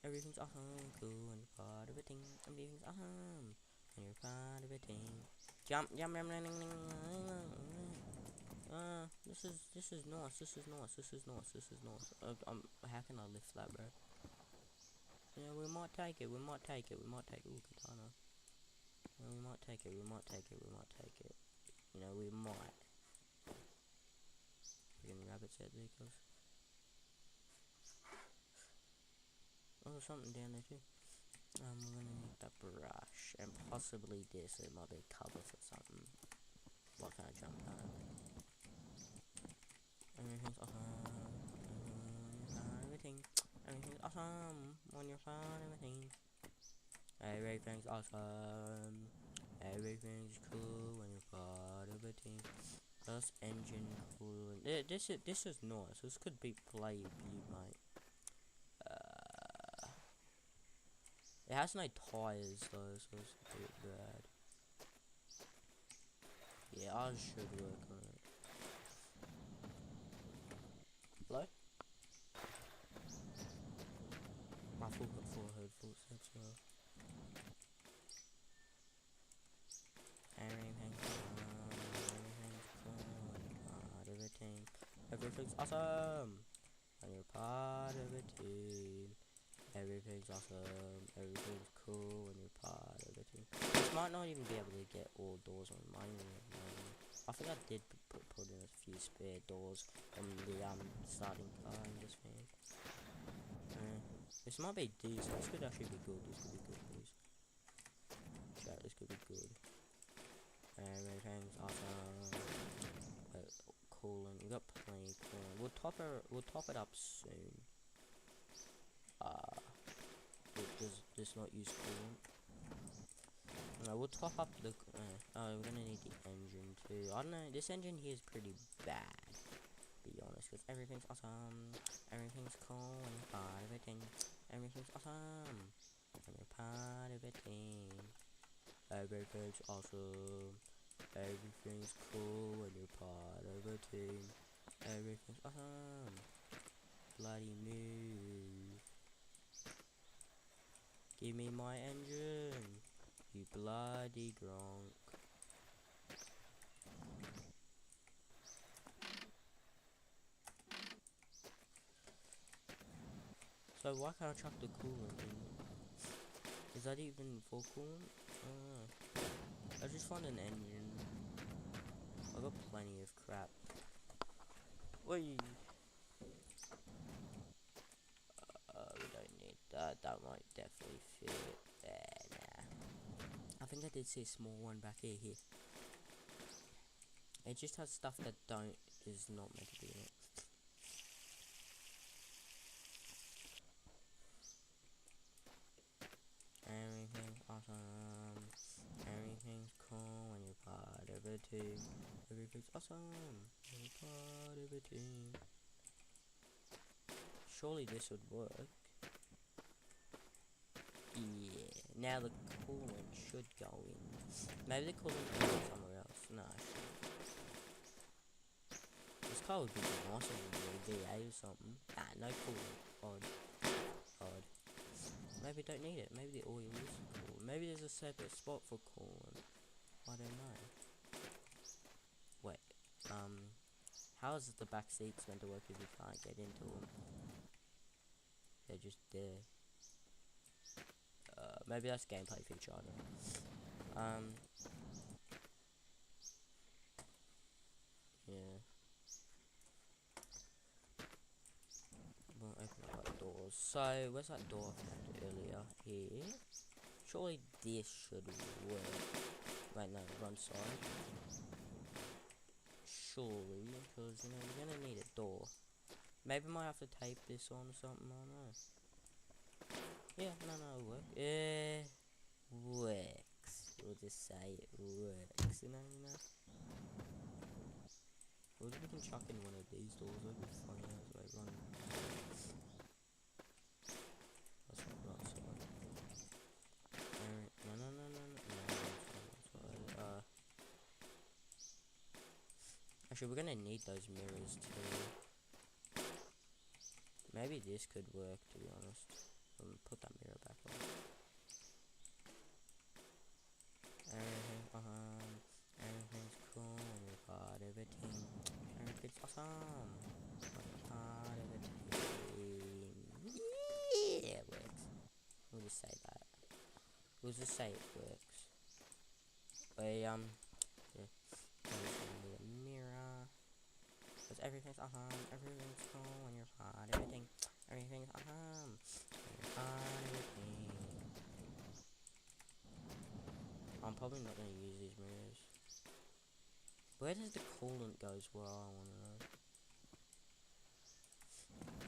Everything's awesome, cool, and you're part of a team. Everything's awesome, and you're part of a team. Jump, jump, jump, this is nice. This is nice. This is nice. This is nice. How can I lift that, bro? Yeah, we might take it. We might take it. We might take it. Ooh, katana. Yeah, we might take it. We might take it. We might take it. You know, we might. Freaking rabbits out there, cuz. Oh, there's something down there too. We're gonna need that brush and possibly this. It might be a cover for something. What can I jump on? Everything's awesome. Everything's awesome when you're fine. Everything's awesome. Everything's cool when you're part of a team. Plus engine cooling. This is nice. This could be played view, mate. It has no tires though, so it's a bit bad. Yeah, I should work on it. Hello? My full got forehead full sets well. Everything's cool when you're part of a team. Everything's awesome when you're part of a team. Everything's awesome. Everything's cool when you're part of a team. This might not even be able to get all doors on mine. I think I did put in a few spare doors on the starting car in this game. This might be decent. This could actually be good. This could be good, please. Chat, this could be good. Everything's awesome. Coolant. We got plenty of coolant. We'll top it up soon. Does this not use coolant? No, we'll top up the. Oh, we're gonna need the engine too. I don't know. This engine here is pretty bad, to be honest. Because everything's awesome. Everything's cool when you're part of a team. Everything's awesome when you're part of a team. Everything's awesome. Everything's cool when you're part of a team. Everything's awesome. Bloody move. Give me my engine, you bloody gronk. So why can't I chuck the coolant in? Is that even for coolant? I just found an engine. I got plenty of crap. Wait. We don't need might definitely fit. Nah. I think I did see a small one back here. It just has stuff that is not meant to be in it. Everything's awesome. Everything's cool when you're part of a team. Everything's awesome when you're part of a team. Surely this would work. Yeah. Now the coolant should go in. Maybe the coolant goes in somewhere else. No. This car would be awesome in a VA or something. Ah, no coolant. Odd. Maybe don't need it. Maybe the oil is cool. Maybe there's a separate spot for coolant. I don't know. Wait. How is the back seats meant to work if you can't get into them? They're just there. Maybe that's gameplay feature. I don't know. Yeah. Won't open up that doors. So where's that door I found earlier? Here. Surely this should work. Wait, no, wrong side. Surely, because you know we're gonna need a door. Maybe I might have to tape this on or something. I don't know. Yeah, no, it'll work. Works. We'll just say it works. You know. What if we can chuck in one of these doors? That'd be funny. Wait, run. That's not right side. No. Actually, we're gonna need those mirrors too. Maybe this could work, to be honest. Put that mirror back on. Everything's cool when you're part of a team. Everything's awesome when you're part of a team. Yeah, it works. We'll just say that. We'll just say it works. Yeah. Need a mirror. Because everything's awesome. Everything's cool when you're part of a team. Everything's awesome. I'm probably not going to use these mirrors. Where does the coolant go as well? I want to know.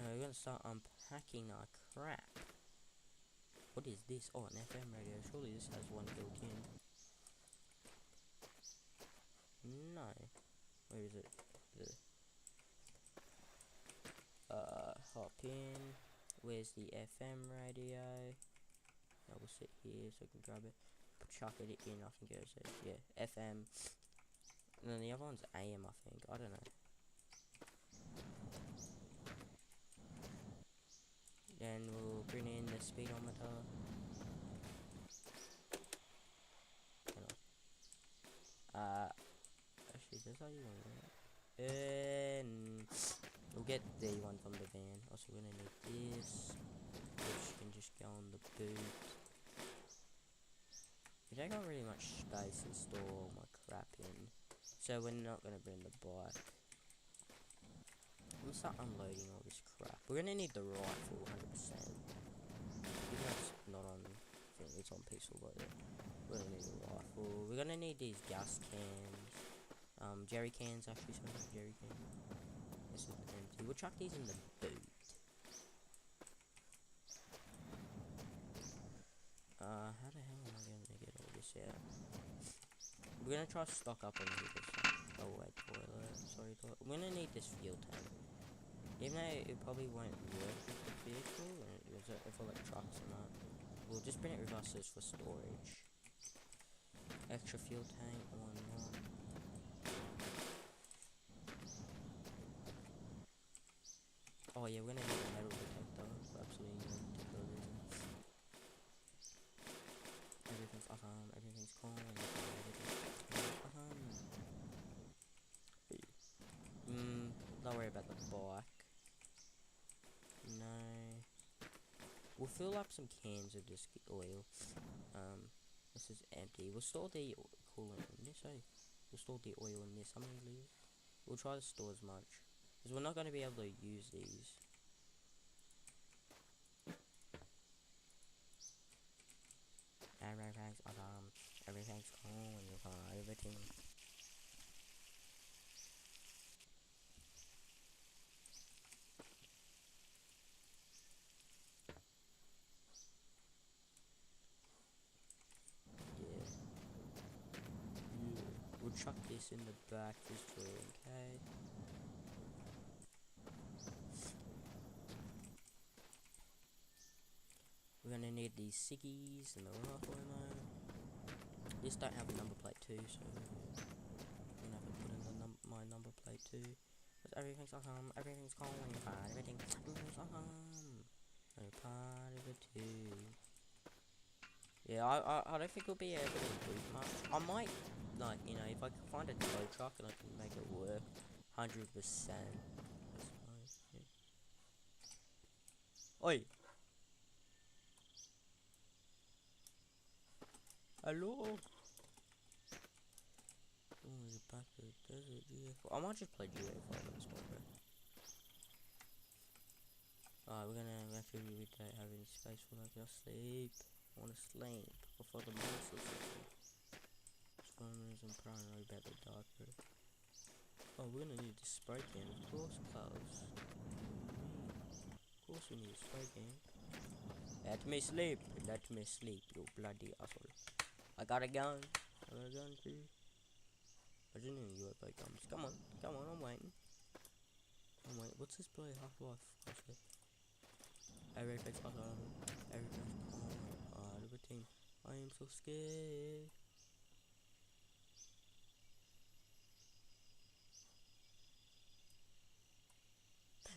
We're going to start unpacking our crap. What is this? Oh, an FM radio. Surely this has one built in. No. Where is it? Hop in. Where's the FM radio? I will sit here so I can grab it. Chuck it in, I think it was yeah, FM. And then the other one's AM, I think. I don't know. Then we'll bring in the speedometer. Actually, does that even work? And we'll get the one from the van. Also, we're gonna need this, which can just go on the boot. We don't got really much space to store all my crap in, so we're not gonna bring the bike. I'm gonna start unloading all this crap. We're gonna need the rifle, 100%. Even though it's not on, I think it's on pixel, but yeah. We're gonna need a rifle. We're gonna need these gas cans, jerry cans actually. Sorry, jerry cans. This is empty. We'll chuck these in the boot. How the hell am I gonna get all this out? We're gonna try to stock up on this. Oh wait, toilet. Sorry, toilet. We're gonna need this fuel tank. Even though it probably won't work with the vehicle, and for like trucks and that. We'll just bring it with us as for storage. Extra fuel tank, one more. Oh yeah, we're gonna need a metal detector for absolutely no particular reason. Everything's awesome, everything's cool, everything's awesome. Don't worry about the bike. No. We'll fill up some cans of this oil. This is empty. We'll store the coolant in this, We'll store the oil in this. How many liters? We'll try to store as much. Because we're not going to be able to use these. everything's awesome. Everything's cool when you're fine. Everything. Yeah. Yeah. We'll chuck this in the back just for okay. We're gonna need these ciggies and the rifle ammo. This don't have a number plate too, so I'm gonna have to put in the my number plate too. Cause everything's awesome, everything's cool when you're fine, everything's awesome. No part of it too. Yeah, I don't think we'll be able to improve much. I might, like, you know, if I can find a tow truck and I can make it work 100%. Yeah. Oi! Hello? Oh, you're back to the desert, GF4. I might just play GF5 at this point, bro. Alright, we're gonna actually we don't have any space for like just sleep. I wanna sleep before the monsters sleep. Swimmers and paranoid about the darker. Oh, we're gonna need this spray can, of course, cuz. Of course we need a spray can. Let me sleep, you bloody asshole. I got a gun. I got a gun too. I didn't know you had guns. Come on, I'm waiting. What's this play? Half-Life. Everything's awesome. Everything's cool. Everything. I am so scared.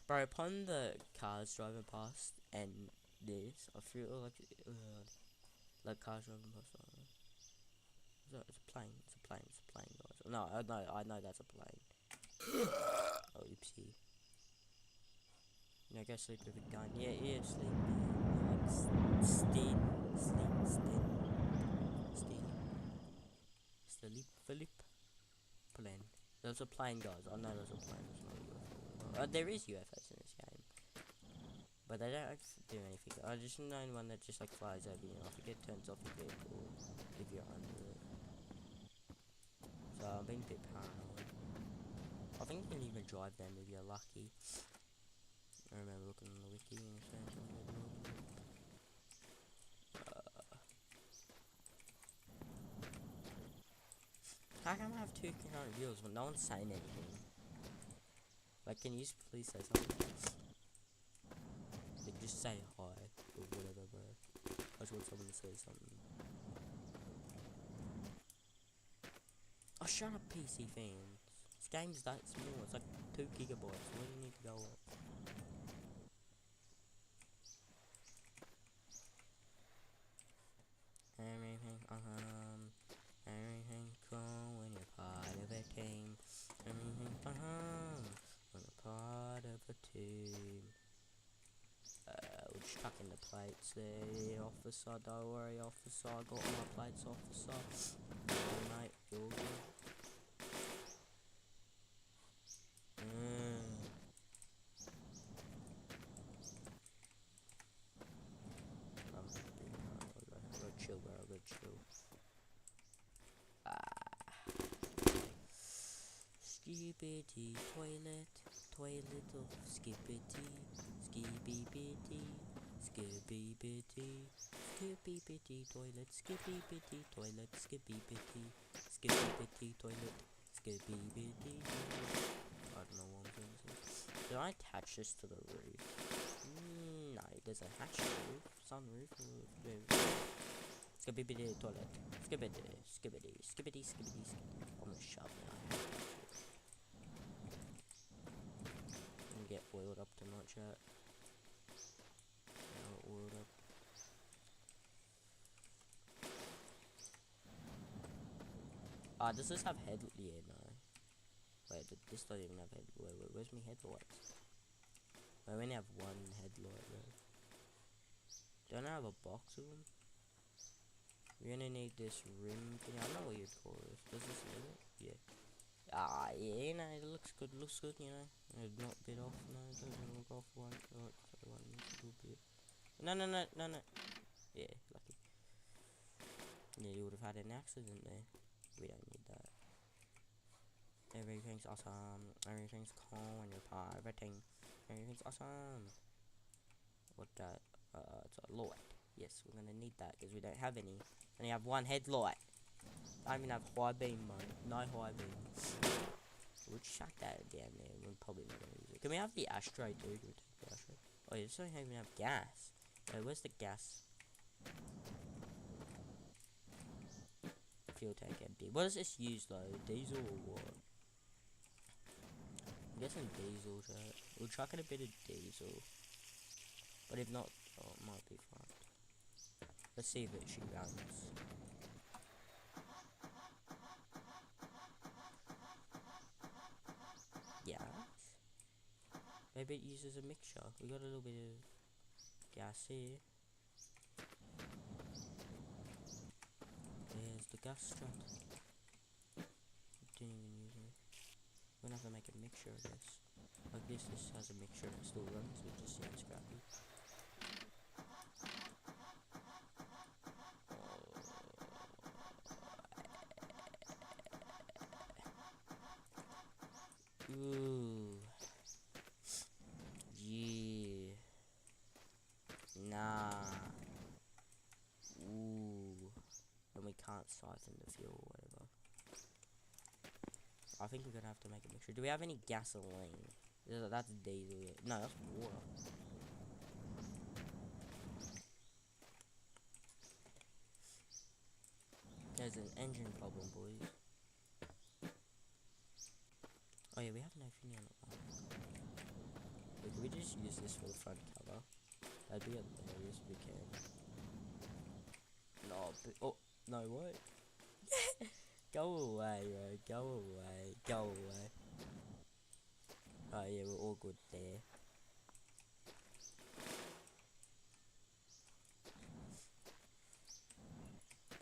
Bro, upon the cars driving past and this, I feel like cars driving past. It's a plane. It's a plane, guys. No, I know that's a plane. Oh, oopsie. No, go sleep with a gun. Yeah, sleep. Sleep. Philip. Plane. There's a plane, guys. I know there's a plane. It's not a UFO. There is UFOs in this game, but they don't do anything. I just know one that just like flies over you. I think it turns off your vehicle if you're under it. So I'm being a bit paranoid. I think you can even drive them if you're lucky. I remember looking on the wiki and saying something like that. How come I have 2 concurrent viewers when no one's saying anything? Like, can you please say something? Like, just say hi or whatever, bro. I just want someone to say something. Oh, shut up, PC fans. This game's that small. It's like 2 gigabytes. Where do you need to go up? Everything cool when you're part of a team. Everything when you're part of a team. We'll just chuck in the plates there, officer. Don't worry, officer. I got all my plates, officer. Hey, mate, you're good. Chill, bro. Good chill. Skibbity toilet of skibbity, skibby bitty, skibby bitty, skippy bitty toilet, skippy bitty toilet, skippy bitty toilet, skippy bitty. I don't know what I'm going to say. Did I attach this to the roof? No, there's a hatch roof, sunroof, skibbity toilet, skibbity. I'm gonna shove now. And get oiled up to my chat. Oiled up. Does this have head? Yeah, no. Wait, this doesn't even have head. Wait, where's my headlights? I only have one headlight though. Don't I have a box of them? We're gonna need this rim thing. I don't know what you'd call this. Does this need it? Yeah. Yeah, you know, it looks good, you know. It's not bit off, no, it doesn't look off one. Oh, sorry, one little bit. No. Yeah, lucky. Yeah, you would have had an accident there. We don't need that. Everything's awesome. Everything's cool when you're pivoting. Everything's awesome. What that? It's a light. Yes, we're gonna need that because we don't have any. Only have one headlight. I don't even have high beam mode. No high beam. We'll chuck that down there. We're probably not gonna use it. Can we have the ashtray, dude? We'll take the ashtray. Oh, you still don't even have gas. Wait, where's the gas? Fuel tank empty. What does this use though? Diesel or what? I'm guessing diesel, chat. We'll chuck in a bit of diesel. But if not, oh, it might be fucked. Let's see if she runs. Yeah. Maybe it uses a mixture. We got a little bit of gas here. There's the gas strut. Didn't even use it. We're gonna have to make a mixture of this. Like this has a mixture and it still runs, which just sounds scrappy. Ooh. Yeah. Nah. Ooh. And we can't siphon the fuel or whatever. I think we're gonna have to make a mixture. Do we have any gasoline? That's diesel. No, that's water. There's an engine problem, boys. Oh yeah, we have no thing on it. Oh, wait, can we just use this for the front cover? That'd be hilarious if we can. No, but, oh, no, what? Go away, bro. Go away. Go away. Oh yeah, we're all good there.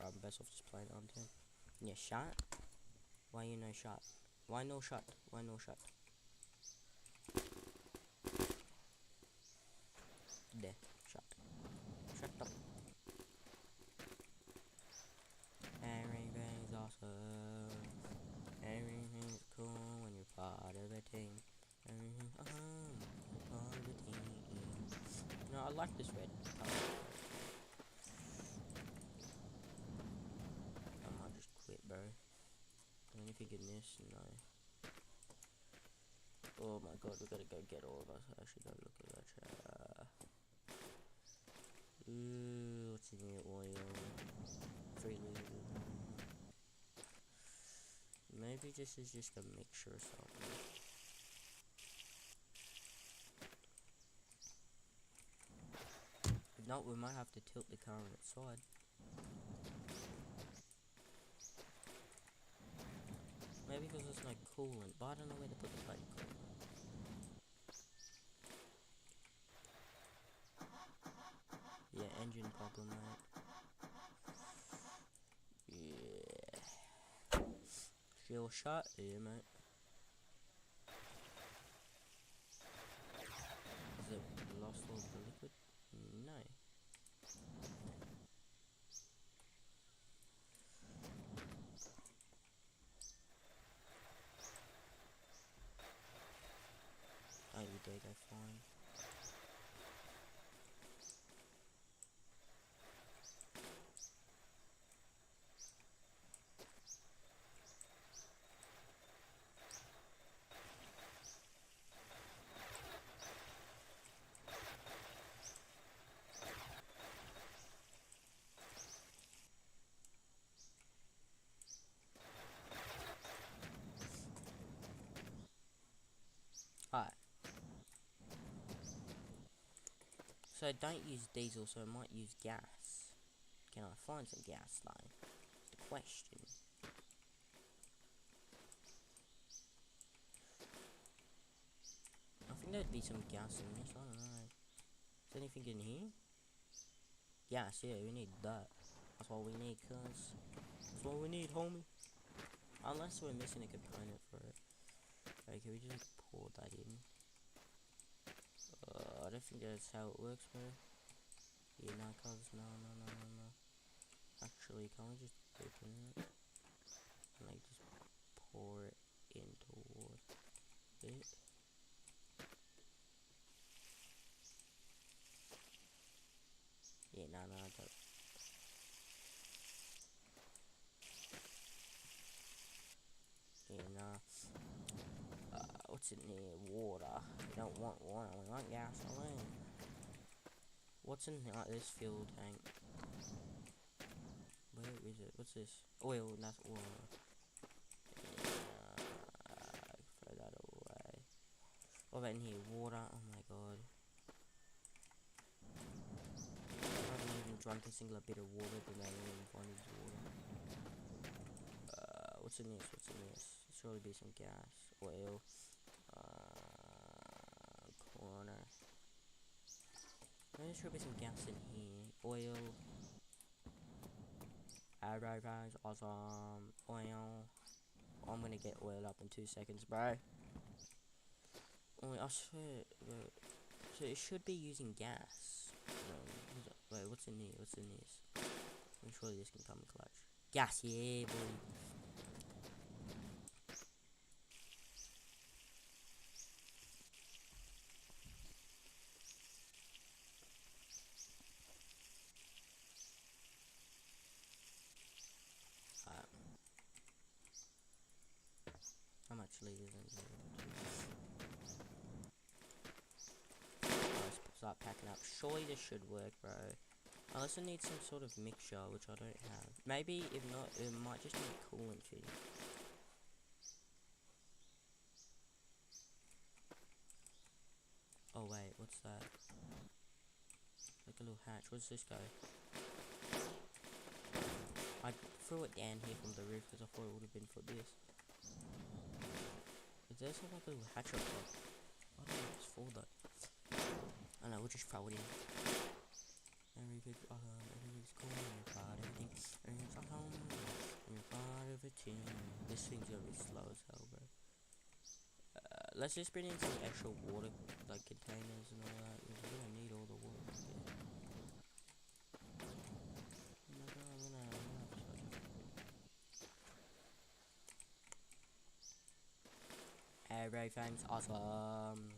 I'm best off just playing on him. Yeah, shot? Why you no shot? Why no shot? Why no shot? There, shot. Shut up. Everything's awesome. Everything's cool when you're part of a team. Everything's awesome. You're part of a team. No, I like this red color. I might just quit, bro. Anything in this? No. Oh my god, we gotta go get all of us. Actually, don't look at that chat. Ooh, what's in the oil? Freely. Maybe this is just a mixture or something. If not, we might have to tilt the car on its side. Maybe because there's no coolant, but I don't know where to put the bloody coolant. Yeah, engine problem, mate. Yeah. Fuel shot? Yeah, mate. Is it lost all the liquid? No. Oh, you did go fine. Alright. So I don't use diesel, so I might use gas. Can I find some gas though? That's the question. I think there'd be some gas in this, I don't know. Is anything in here? Gas, yeah, we need that. That's what we need, cuz. That's what we need, homie. Unless we're missing a component for it. Okay, can we just pour that in? I don't think that's how it works, bro. Yeah, no, cuz, no. Actually, can't we just open it and like just pour it in towards it? Yeah, no, I don't. Yeah, nah. What's in there? Water. We don't want water, we want gasoline. What's in this fuel tank? Where is it? What's this? Oil, that's oil. Throw that away. What about in here? Water. Oh my god. I haven't even drunk a single bit of water, but I don't even find this water. What's in this? What's in this? Surely be some gas. Oil. Corner. There should be some gas in here. Oil. Arrow guys, awesome. Oil. I'm gonna get oil up in 2 seconds, bro. Oh, I swear, so it should be using gas. Wait, what's in here? What's in this? I'm sure this can come clutch. Gas, yeah, boy. How much liters in here? Let's start packing up. Surely this should work, bro. Unless I need some sort of mixture, which I don't have. Maybe, if not, it might just need coolant fitting. Oh wait, what's that? Like a little hatch. Where's this go? I threw it down here from the roof because I thought it would have been for this. Is there some like a little hatch up there? I don't know what it's for though. I know, we'll just throw it in. Everything's cool, you're proud of everything. Everything's awesome. You're proud of it too. This thing's gonna be slow as hell, bro. Let's just bring in some extra water, like containers and all that. Because we're gonna need all the water we get. Oh my god, I'm gonna have everything's awesome.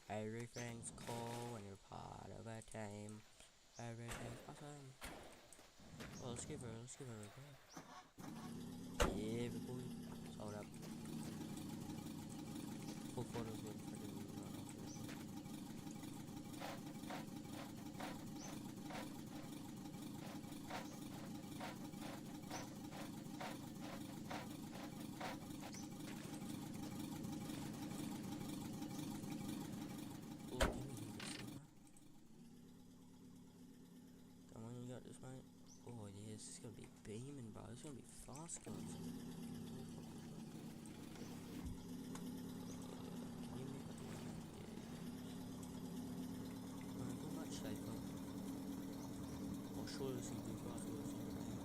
Everything's cool when you're part of a team. Everything's awesome. Well, let's give her a go. Yeah, everybody. Hold up. Full photos with freaking run off here. Oh, give me here, silver. Come on, you got this, mate. Oh, yes, it's gonna be beaming, bro. It's gonna be fast, guys.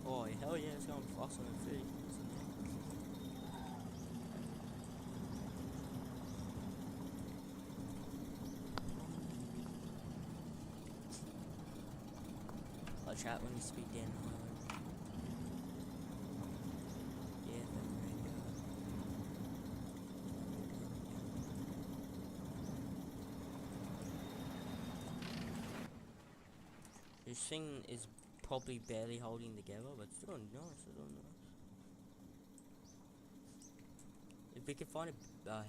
Oh, hell yeah, it's going faster than 30. Watch out when you speed down the highway. Yeah, that's right. This thing is probably barely holding together, but it's still nice. It's still nice. If we can find a car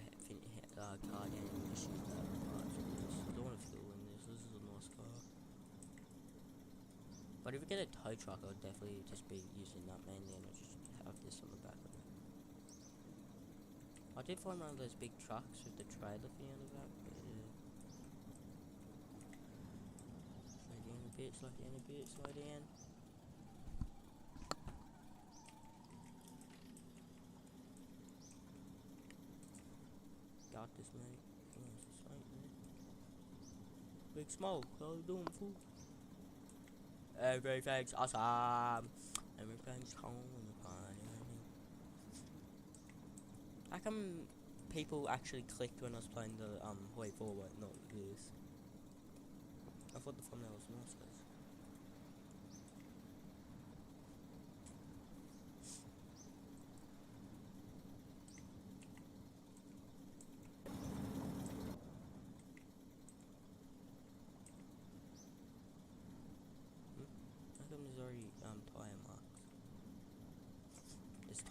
down here, we'll just use that part for this. I don't want to fuel in this. This is a nice car. But if we get a tow truck, I'll definitely just be using that mainly, and I'll just have this on the back of it. I did find one of those big trucks with the trailer thing on the back, but yeah. Slow down a bit, slow down a bit, slow down. Got this, mate. Come on, it's right, man. Big Smoke, how you doing, fool? Everything's awesome. Everything's home in the party. How come people actually clicked when I was playing the way forward, not this? I thought the thumbnail was nice, guys.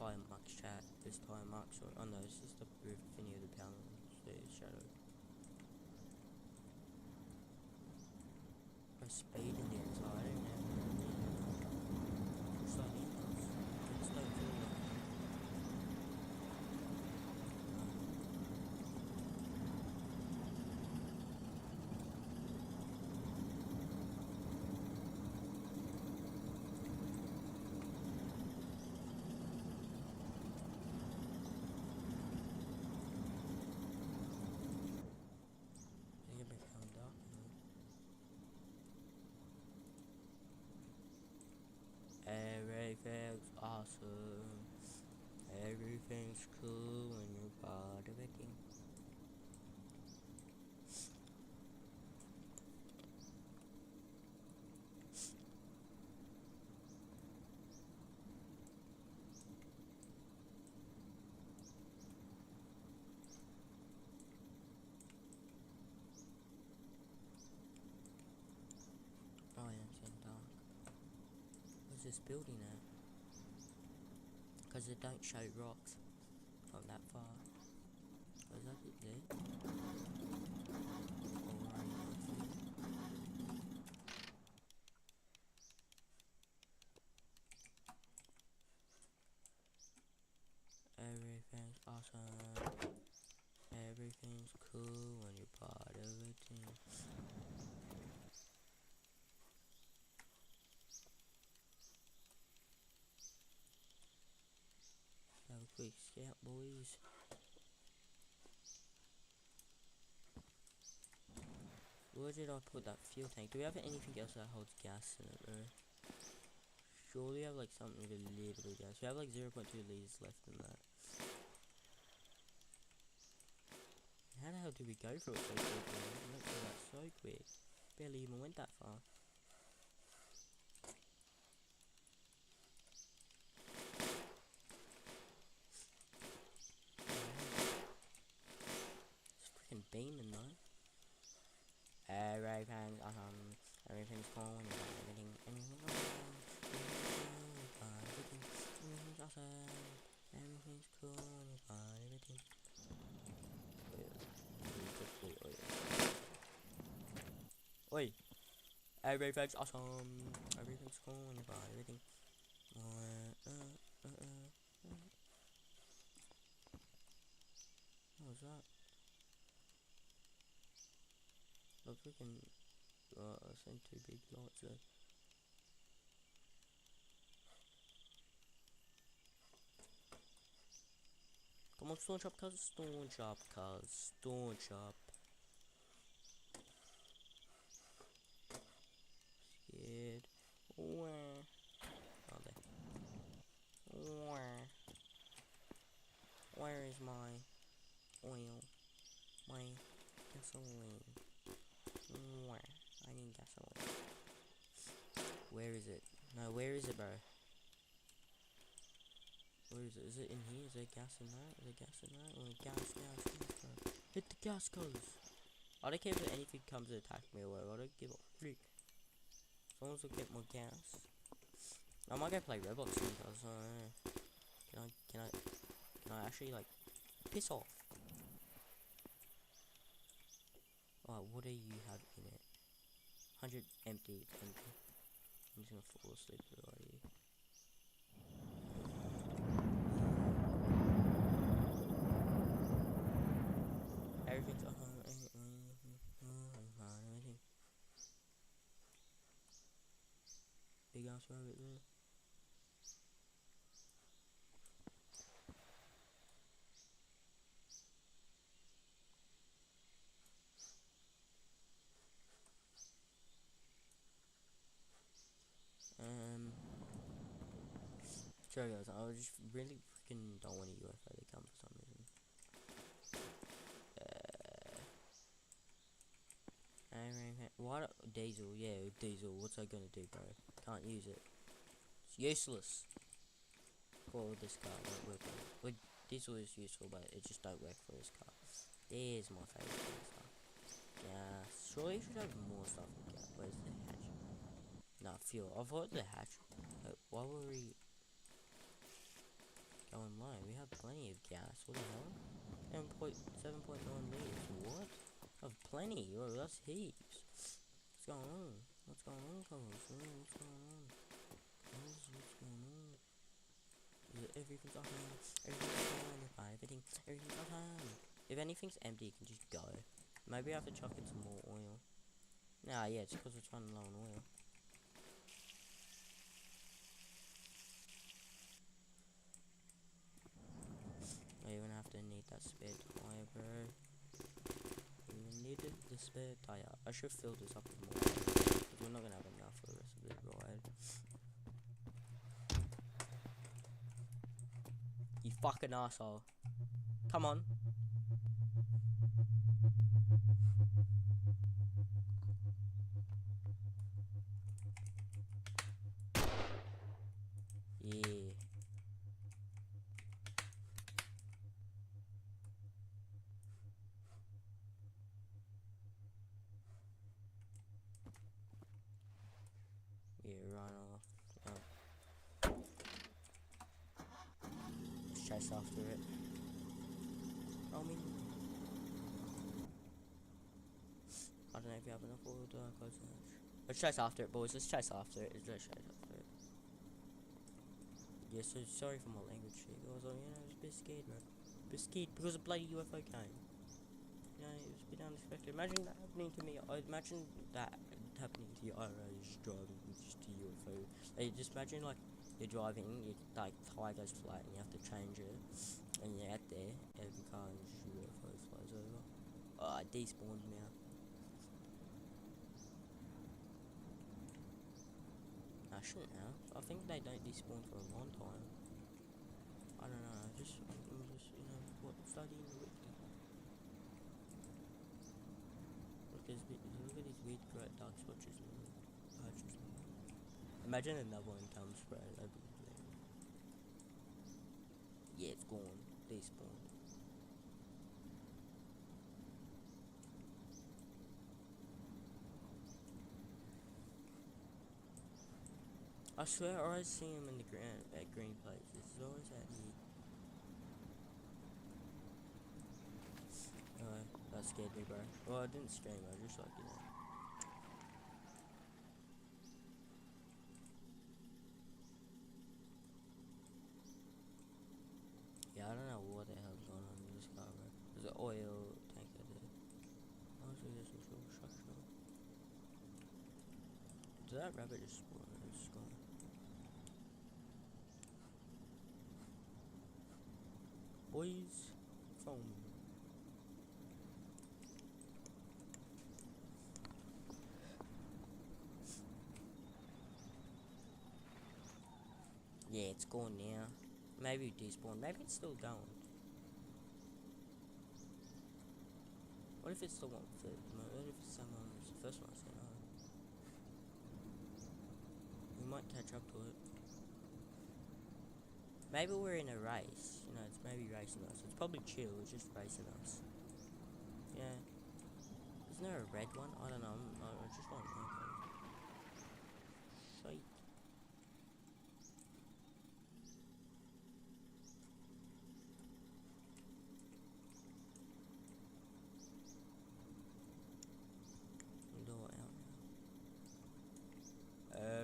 tire marks, chat. There's tire marks on. Oh no, this is the roof thingy of the panel. There's shadow. A speed in the inside. It's like it's no feel. Everything's awesome. Everything's cool when you're part of a team. Oh yeah, it's getting dark. Where's this building at? Because it don't show rocks from that far. Was that it there? Everything's awesome. Everything's cool when you're part of a team. Have a quick scout, boys. Where did I put that fuel tank? Do we have anything else that holds gas in it, bro? Surely we have like something with a little bit of gas. We have like 0.2 liters left in that. How the hell did we go through it so quick, bro? We went through that so quick. Barely even went that far. It's freaking beaming though. Everything's awesome. Everything's cool and everything's awesome. Everything's cool and you're fine, everything. Oi! Everything's awesome. Everything's cool and you're fine, everything. What was that? Looks freaking. I sent 2 big lights there. Come on, staunch up, cuz. Staunch up, cuz. Staunch up. Scared. Where? Oh, there. Where is my oil? My gasoline? Where? I need gasoline. Where is it? No, where is it, bro? Where is it? Is it in here? Is there gas in that? Is there gas in that? Oh, gas, bro. Hit the gas, cuz. I don't care if anything comes to attack me or whatever. I don't give a freak. As long as I get more gas. I might go play Roblox soon, cuz. Can I actually, like, piss off? Oh, what do you have in it? 100 empty, it's empty. I'm just gonna fall asleep already. Everything's everything. Big ass rabbit there. Sorry guys, I was just really freaking don't want a UFO to come for some reason. What? Diesel, yeah, diesel. What's I gonna do, bro? Can't use it. It's useless. For this car, won't work. Well, diesel is useful, but it just don't work for this car. There's my favorite stuff. Yeah, surely you should have more stuff. Yeah, where's the hatch? Nah, fuel. I thought the hatch. Why were we? going low. We have plenty of gas. What the hell? 7.9 liters. What? I have plenty. Oh, that's heaps. What's going on? What's going on, Carlos? What's going on? What's going on? Everything's okay. Everything's okay. Everything's okay. If anything's empty, you can just go. Maybe I have to chuck in some more oil. Nah, yeah, it's because it's running low on oil. You're gonna have to need that spare tire, bro. You needed the spare tire. I should fill this up with more, because we're not gonna have enough for the rest of the ride. You fucking asshole. Come on. Yeah. Yeah, run off. Let's chase after it. I mean, I don't know if you have enough oil to close the hatch. Let's chase after it, boys. Let's chase after it. Let's chase after it. Yeah, so sorry for my language here, guys. You know, I was a bit scared, man. A bit scared because a bloody UFO came. You know, it was a bit unexpected. Imagine that happening to me. I imagine that happening to you. I don't know, you're just driving with just a UFO. Like, just imagine, like, you're driving, like, tire goes flat and you have to change it. And you're out there, every car and just UFO flies over. Oh, I despawned now. I shouldn't have. I think they don't despawn for a long time. I don't know, just you know, what, studying the wiki. Look at these weird great dark swatches and patches. Imagine another one comes, bro. That'd be hilarious. Yeah, it's gone. Despawned. I swear I always see him in the ground at green places. It's always at here. That scared me, bro. Well, I didn't scream. I just like, you know. Yeah, I don't know what the hell's going on in this car, bro. There's an oil tanker there. Also, there's some sort of structure. Did that rabbit just spawn? It's gone. Boys, phone. Yeah, it's gone now. Maybe it despawned. Maybe it's still going. What if it's the one fit? What if it's someone it's the first one I said, oh. We might catch up to it. Maybe we're in a race. You know, it's maybe racing us. It's probably chill, it's just racing us. Yeah. Isn't there a red one? I don't know. I just want to know. Shite.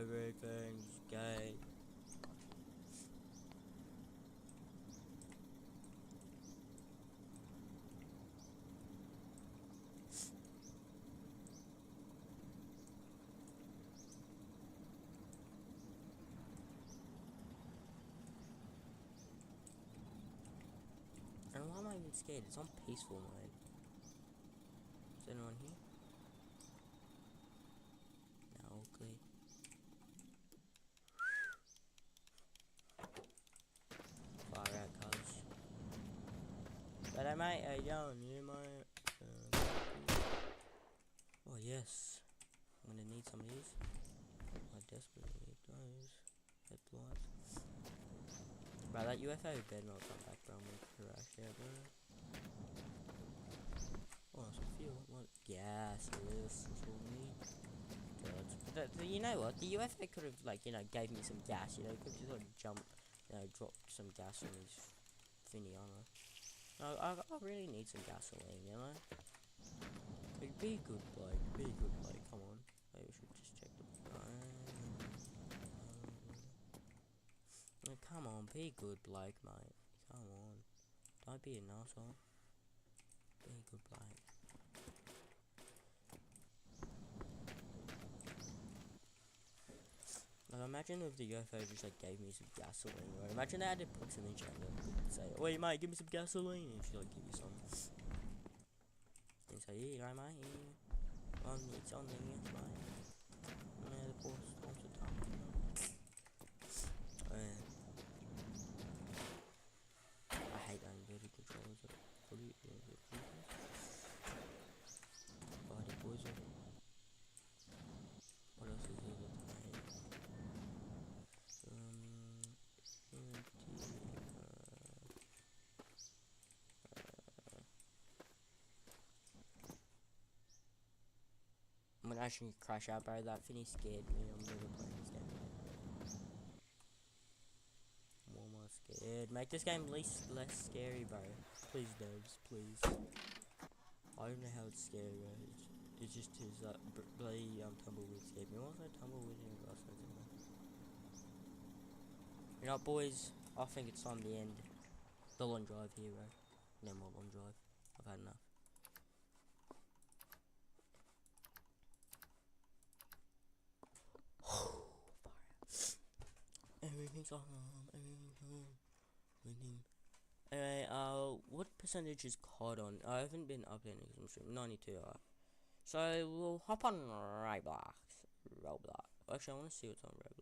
Everything's gay. And why am I even scared? It's on peaceful mode. Is anyone here? No, okay. Far out, cuz. But mate, how you doing? You mate? Oh yes. I'm gonna need some of these. I desperately need those. Headlights. Bro, that UFO better not come back, bro. I'm gonna crash there, bro. Oh, some fuel. What? Gas. Yes, that's what we need. God. But you know what? The UFO could have, like, you know, gave me some gas. You know, could have just like jumped drop some gas on his thingy, no, I really need some gasoline, you know? Like, be good, bloke, come on. Maybe we should just check the... come on, be good, bloke, mate. Come on. Don't be an asshole. Be a good bloke. Like, imagine if the UFO just like gave me some gasoline, right? Imagine they had to put some in and say, "Wait, mate, give me some gasoline," and she like give you some. And say, "Here you go, mate. Here. It's on the yes, mate." Yeah, the boss wants to talk. I hate inverted controllers. Body poison. What else is there that I hate? I'm gonna actually crash out, bro. That Finny scared me. I'm never playing this game again. More am I scared? Make this game less scary, bro. Please, devs, please. I don't know how it's scary, bro. It's just his bloody tumbleweed scared me. What was that tumbleweed in the last one? You know what, boys? I think it's time to end the long drive here, bro. No more long drive. I've had enough. Everything's awesome. Winning. Anyway, what percentage is COD on? I haven't been updating some stream. 92. So we'll hop on Roblox. Actually, I want to see what's on Roblox.